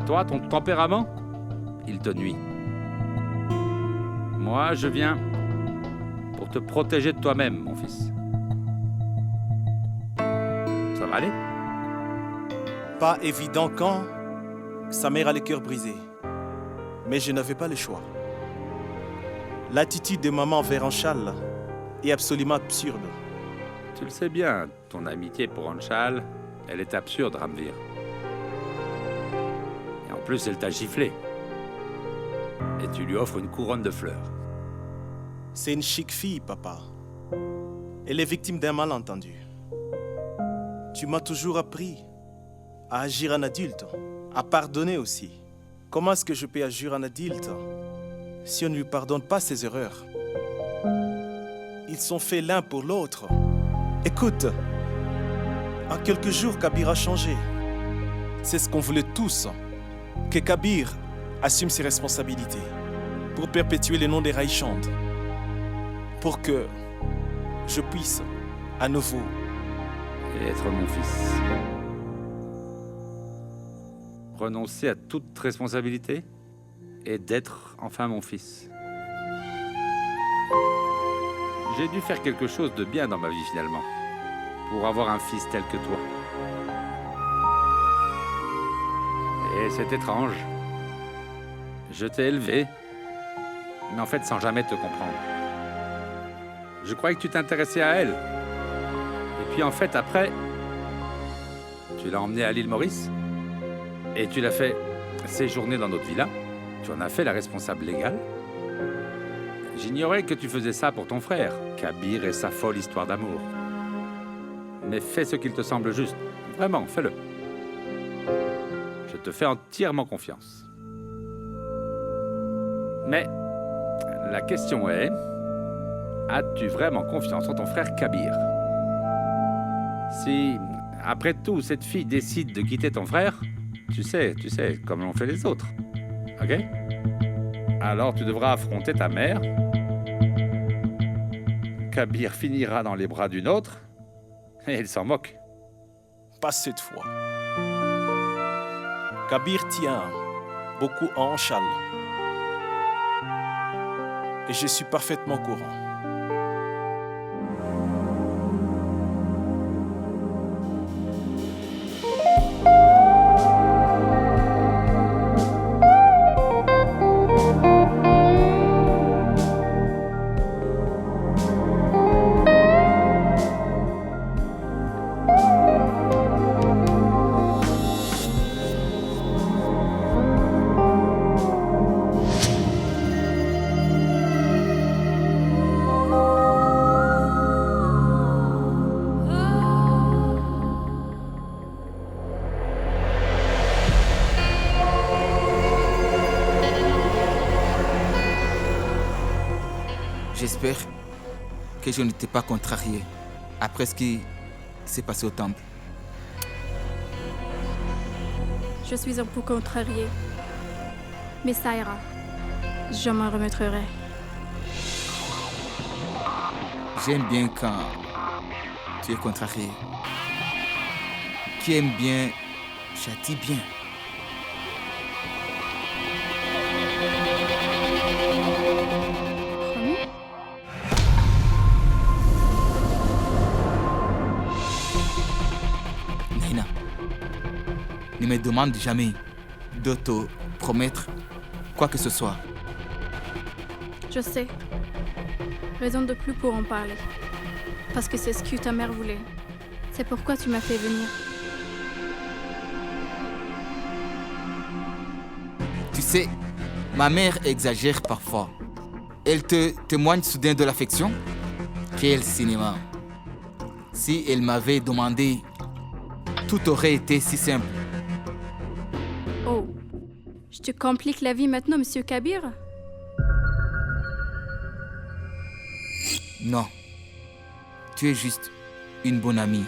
Toi, ton tempérament, il te nuit. Moi, je viens pour te protéger de toi-même, mon fils. Ça va aller? Pas évident quand sa mère a le cœur brisé. Mais je n'avais pas le choix. L'attitude de maman envers Anchal est absolument absurde. Tu le sais bien, ton amitié pour Anchal, elle est absurde, Ramvir. Et en plus, elle t'a giflé. Et tu lui offres une couronne de fleurs. C'est une chic fille, papa. Elle est victime d'un malentendu. Tu m'as toujours appris à agir en adulte, à pardonner aussi. Comment est-ce que je peux agir en adulte si on ne lui pardonne pas ses erreurs? Ils sont faits l'un pour l'autre. Écoute, en quelques jours, Kabir a changé. C'est ce qu'on voulait tous, que Kabir assume ses responsabilités pour perpétuer le nom des Raïchand, pour que je puisse à nouveau être mon fils. Renoncer à toute responsabilité et d'être enfin mon fils. J'ai dû faire quelque chose de bien dans ma vie finalement, pour avoir un fils tel que toi. Et c'est étrange. Je t'ai élevé, mais en fait sans jamais te comprendre. Je croyais que tu t'intéressais à elle. Et puis en fait après, tu l'as emmenée à l'île Maurice et tu l'as fait séjourner dans notre villa. Tu en as fait la responsable légale. J'ignorais que tu faisais ça pour ton frère, Kabir et sa folle histoire d'amour. Mais fais ce qu'il te semble juste. Vraiment, fais-le. Je te fais entièrement confiance. Mais la question est, as-tu vraiment confiance en ton frère Kabir? Si, après tout, cette fille décide de quitter ton frère, tu sais, comme l'ont fait les autres. Ok? Alors tu devras affronter ta mère. Kabir finira dans les bras d'une autre et il s'en moque. Pas cette fois. Kabir tient beaucoup à Anchal. Et je suis parfaitement au courant. J'espère que je ne t'ai pas contrarié après ce qui s'est passé au temple. Je suis un peu contrariée. Mais ça ira. Je m'en remettrai. J'aime bien quand tu es contrarié. Qui aime bien, châtie bien. Promis? Nina, ne me demande jamais de te promettre quoi que ce soit. Je sais. Raison de plus pour en parler. Parce que c'est ce que ta mère voulait. C'est pourquoi tu m'as fait venir. Tu sais, ma mère exagère parfois. Elle te témoigne soudain de l'affection. Quel cinéma. Si elle m'avait demandé, tout aurait été si simple. Oh. Je te complique la vie maintenant, Monsieur Kabir? Non. Tu es juste une bonne amie.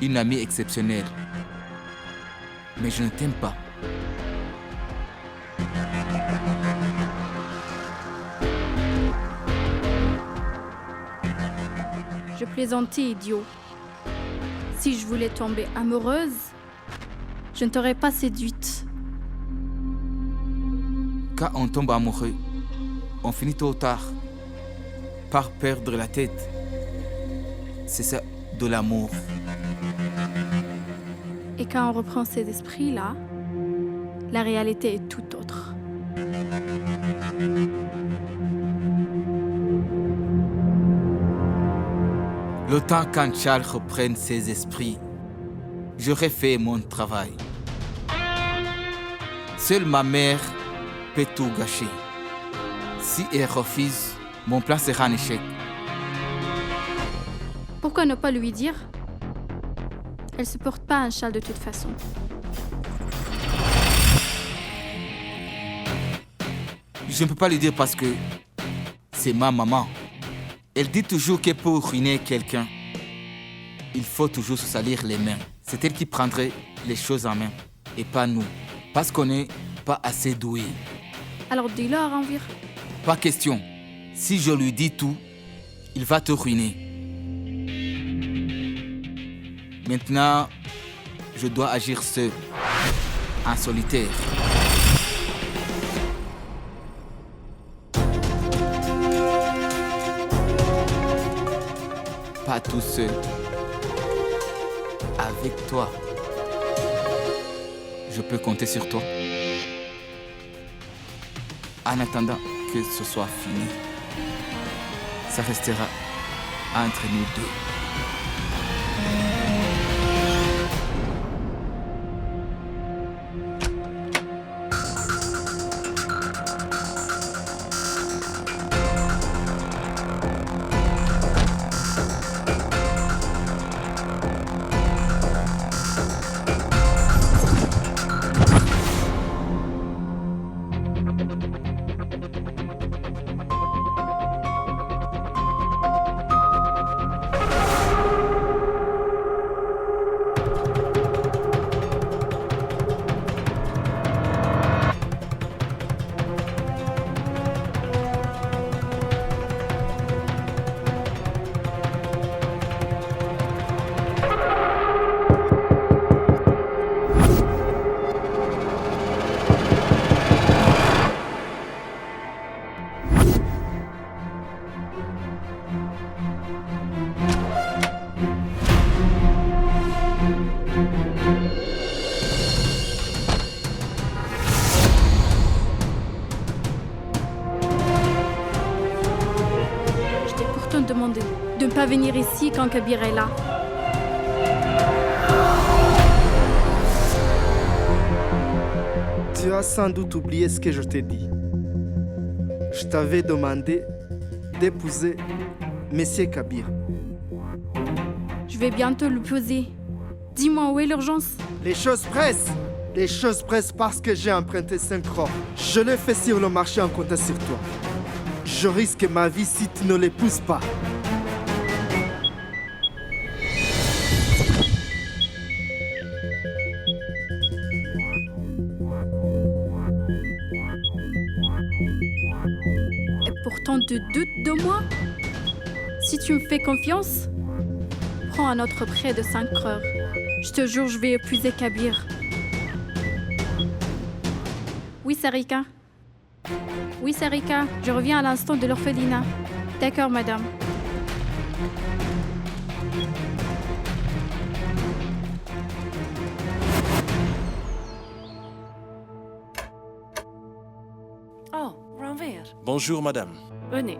Une amie exceptionnelle. Mais je ne t'aime pas. Je plaisantais, idiot. Si je voulais tomber amoureuse, je ne t'aurais pas séduite. Quand on tombe amoureux, on finit tôt ou tard par perdre la tête. C'est ça, de l'amour. Et quand on reprend ces esprits-là, la réalité est tout autre. Le temps quand Charles reprenne ses esprits, j'aurai fait mon travail. Seule ma mère peut tout gâcher. Si elle refuse, mon plan sera un échec. Pourquoi ne pas lui dire? Elle se porte pas un châle de toute façon. Je ne peux pas lui dire parce que c'est ma maman. Elle dit toujours que pour ruiner quelqu'un, il faut toujours se salir les mains. C'est elle qui prendrait les choses en main et pas nous. Parce qu'on n'est pas assez doué. Alors dis-le à Ranvir. Pas question. Si je lui dis tout, il va te ruiner. Maintenant, je dois agir seul, en solitaire. Pas tout seul. Avec toi. Je peux compter sur toi. En attendant que ce soit fini, ça restera entre nous deux. Demandé de ne pas venir ici quand Kabir est là. Tu as sans doute oublié ce que je t'ai dit. Je t'avais demandé d'épouser Monsieur Kabir. Je vais bientôt le poser. Dis-moi où est l'urgence? Les choses pressent. Les choses pressent parce que j'ai emprunté 5 crores. Je l'ai fait sur le marché en comptant sur toi. Je risque ma vie si tu ne l'épouses pas. autant de doutes de moi? Si tu me fais confiance, prends un autre prêt de 5 heures. Je te jure, je vais épuiser Kabir. Oui, Sarika. Oui, Sarika, je reviens à l'instant de l'orphelinat. D'accord, madame. Oh, Ranveer, Bonjour, madame. venez.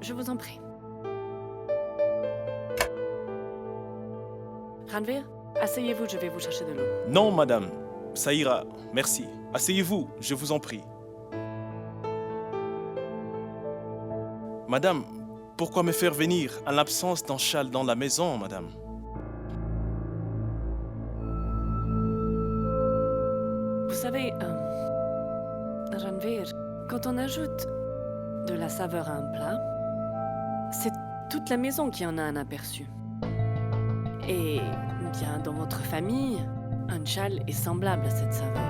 Je vous en prie. Ranveer, asseyez-vous, je vais vous chercher de l'eau. Non, madame. Ça ira. Merci. Asseyez-vous, je vous en prie. Madame, pourquoi me faire venir en l'absence d'Anshal dans la maison, madame? Vous savez, Ranveer, quand on ajoute de la saveur à un plat, c'est toute la maison qui en a un aperçu. Et bien, dans votre famille, Anshal est semblable à cette saveur.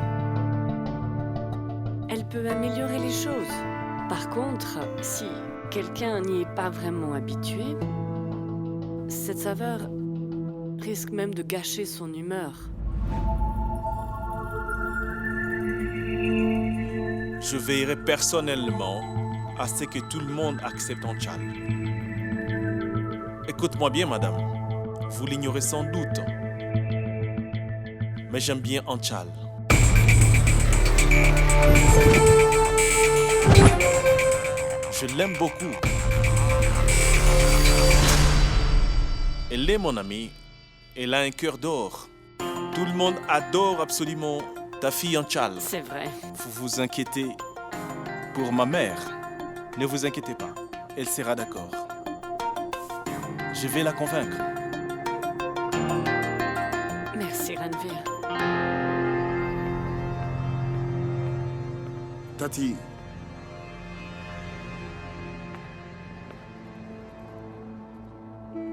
Elle peut améliorer les choses. Par contre, si quelqu'un n'y est pas vraiment habitué, cette saveur risque même de gâcher son humeur. Je veillerai personnellement à ce que tout le monde accepte Anshal. Écoute-moi bien, madame. Vous l'ignorez sans doute. Mais j'aime bien Anshal. Je l'aime beaucoup. Elle est mon amie. Elle a un cœur d'or. Tout le monde adore absolument ta fille Anshal. C'est vrai. Vous vous inquiétez pour ma mère. Ne vous inquiétez pas. Elle sera d'accord. Je vais la convaincre. Merci, Ranveer. Tati,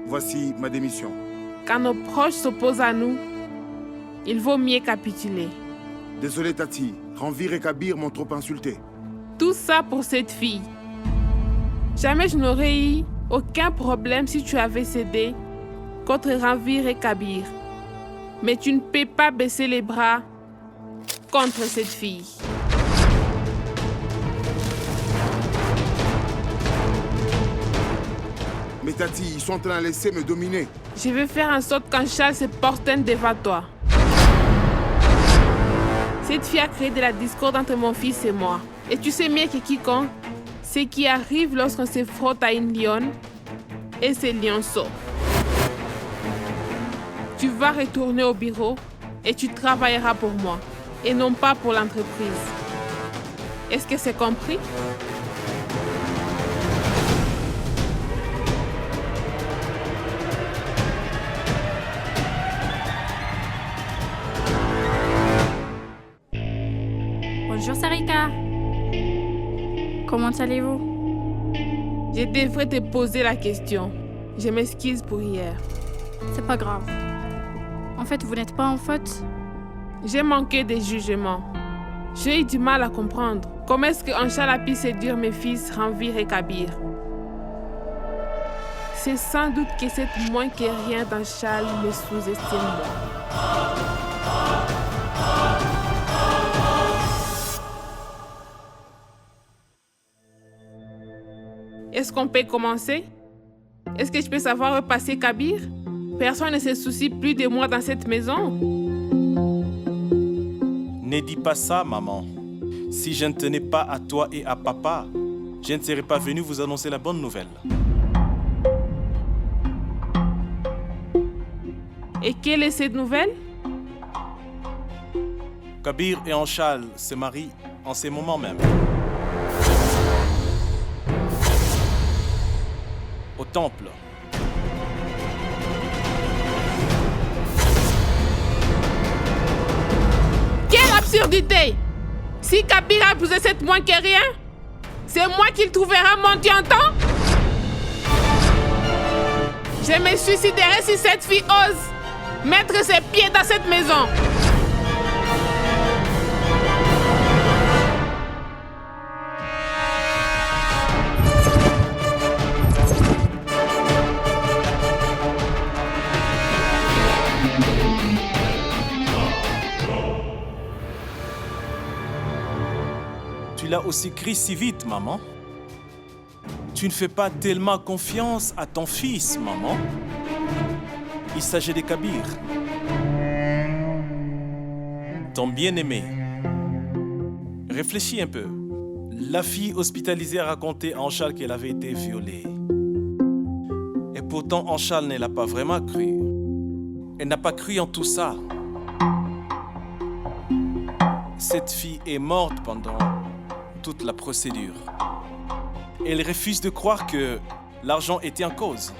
voici ma démission. Quand nos proches s'opposent à nous, il vaut mieux capituler. Désolé Tati, Ranveer et Kabir m'ont trop insulté. Tout ça pour cette fille. Jamais je n'aurais eu aucun problème si tu avais cédé contre Ranveer et Kabir. Mais tu ne peux pas baisser les bras contre cette fille. Mais Tati, ils sont en train de laisser me dominer. Je vais faire en sorte qu'Anshal se porte devant toi. Cette fille a créé de la discorde entre mon fils et moi. Et tu sais mieux que quiconque ce qui arrive lorsqu'on se frotte à une lionne et ce lionceau. Tu vas retourner au bureau et tu travailleras pour moi et non pas pour l'entreprise. Est-ce que c'est compris? Bonjour Sarika. Comment allez-vous? Je devrais te poser la question. Je m'excuse pour hier. C'est pas grave. En fait, vous n'êtes pas en faute. J'ai manqué de jugement. J'ai eu du mal à comprendre. Comment est-ce que Anshal a pu séduire mes fils Ranveer et Kabir? C'est sans doute que cette moins que rien d'Anshal me sous-estime moi. Est-ce qu'on peut commencer? Est-ce que je peux savoir où passer Kabir? Personne ne se soucie plus de moi dans cette maison. Ne dis pas ça, maman. Si je ne tenais pas à toi et à papa, je ne serais pas venu vous annoncer la bonne nouvelle. Et quelle est cette nouvelle? Kabir et Anshal se marient en ces moments même. Au temple. Quelle absurdité! Si Kabir a épousé cette moins que rien, c'est moi qu'il trouvera mon tu entends? Je me suiciderai si cette fille ose mettre ses pieds dans cette maison. a aussi crié si vite, maman? Tu ne fais pas tellement confiance à ton fils, maman. Il s'agit de Kabir, ton bien-aimé. Réfléchis un peu. La fille hospitalisée a raconté à Anchal qu'elle avait été violée. Et pourtant, Anchal ne l'a pas vraiment cru. Elle n'a pas cru en tout ça. Cette fille est morte pendant toute la procédure. Elle refuse de croire que l'argent était en cause.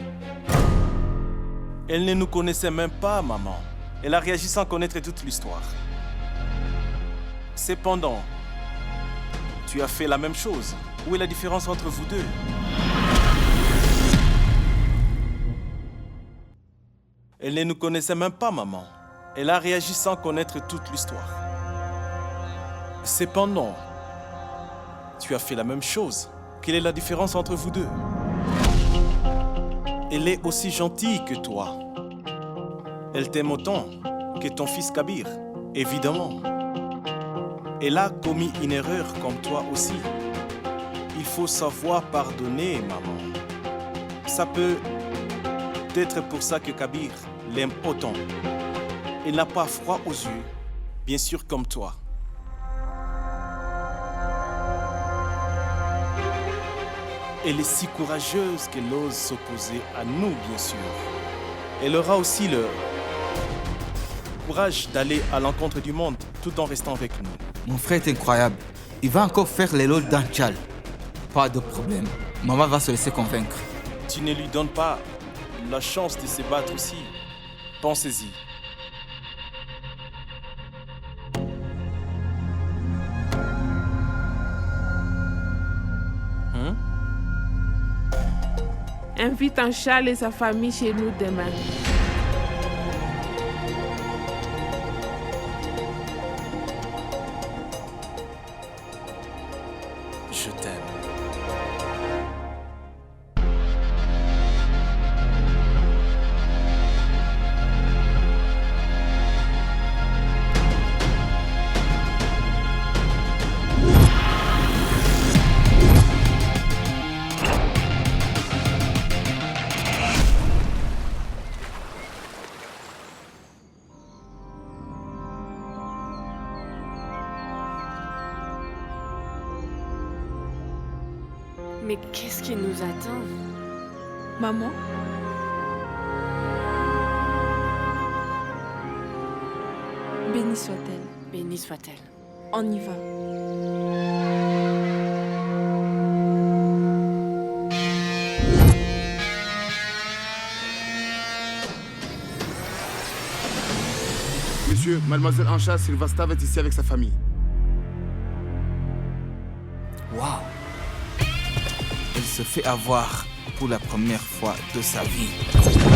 Elle ne nous connaissait même pas, maman. Elle a réagi sans connaître toute l'histoire. Cependant, tu as fait la même chose. Où est la différence entre vous deux? Elle ne nous connaissait même pas, maman. Elle a réagi sans connaître toute l'histoire. Cependant, tu as fait la même chose. Quelle est la différence entre vous deux? Elle est aussi gentille que toi. Elle t'aime autant que ton fils Kabir, évidemment. Elle a commis une erreur comme toi aussi. Il faut savoir pardonner, maman. Ça peut être pour ça que Kabir l'aime autant. Elle n'a pas froid aux yeux, bien sûr comme toi. Elle est si courageuse qu'elle ose s'opposer à nous, bien sûr. Elle aura aussi le courage d'aller à l'encontre du monde tout en restant avec nous. Mon frère est incroyable. Il va encore faire les lols d'Anchal. Pas de problème. Maman va se laisser convaincre. Tu ne lui donnes pas la chance de se battre aussi. Pensez-y. Invite Anchal et sa famille chez nous demain. Je t'aime. Mais qu'est-ce qui nous attend? Maman? Bénie soit-elle. Bénie soit-elle. On y va. Monsieur, mademoiselle Anchal Srivastava est ici avec sa famille. Waouh! Elle se fait avoir pour la première fois de sa vie.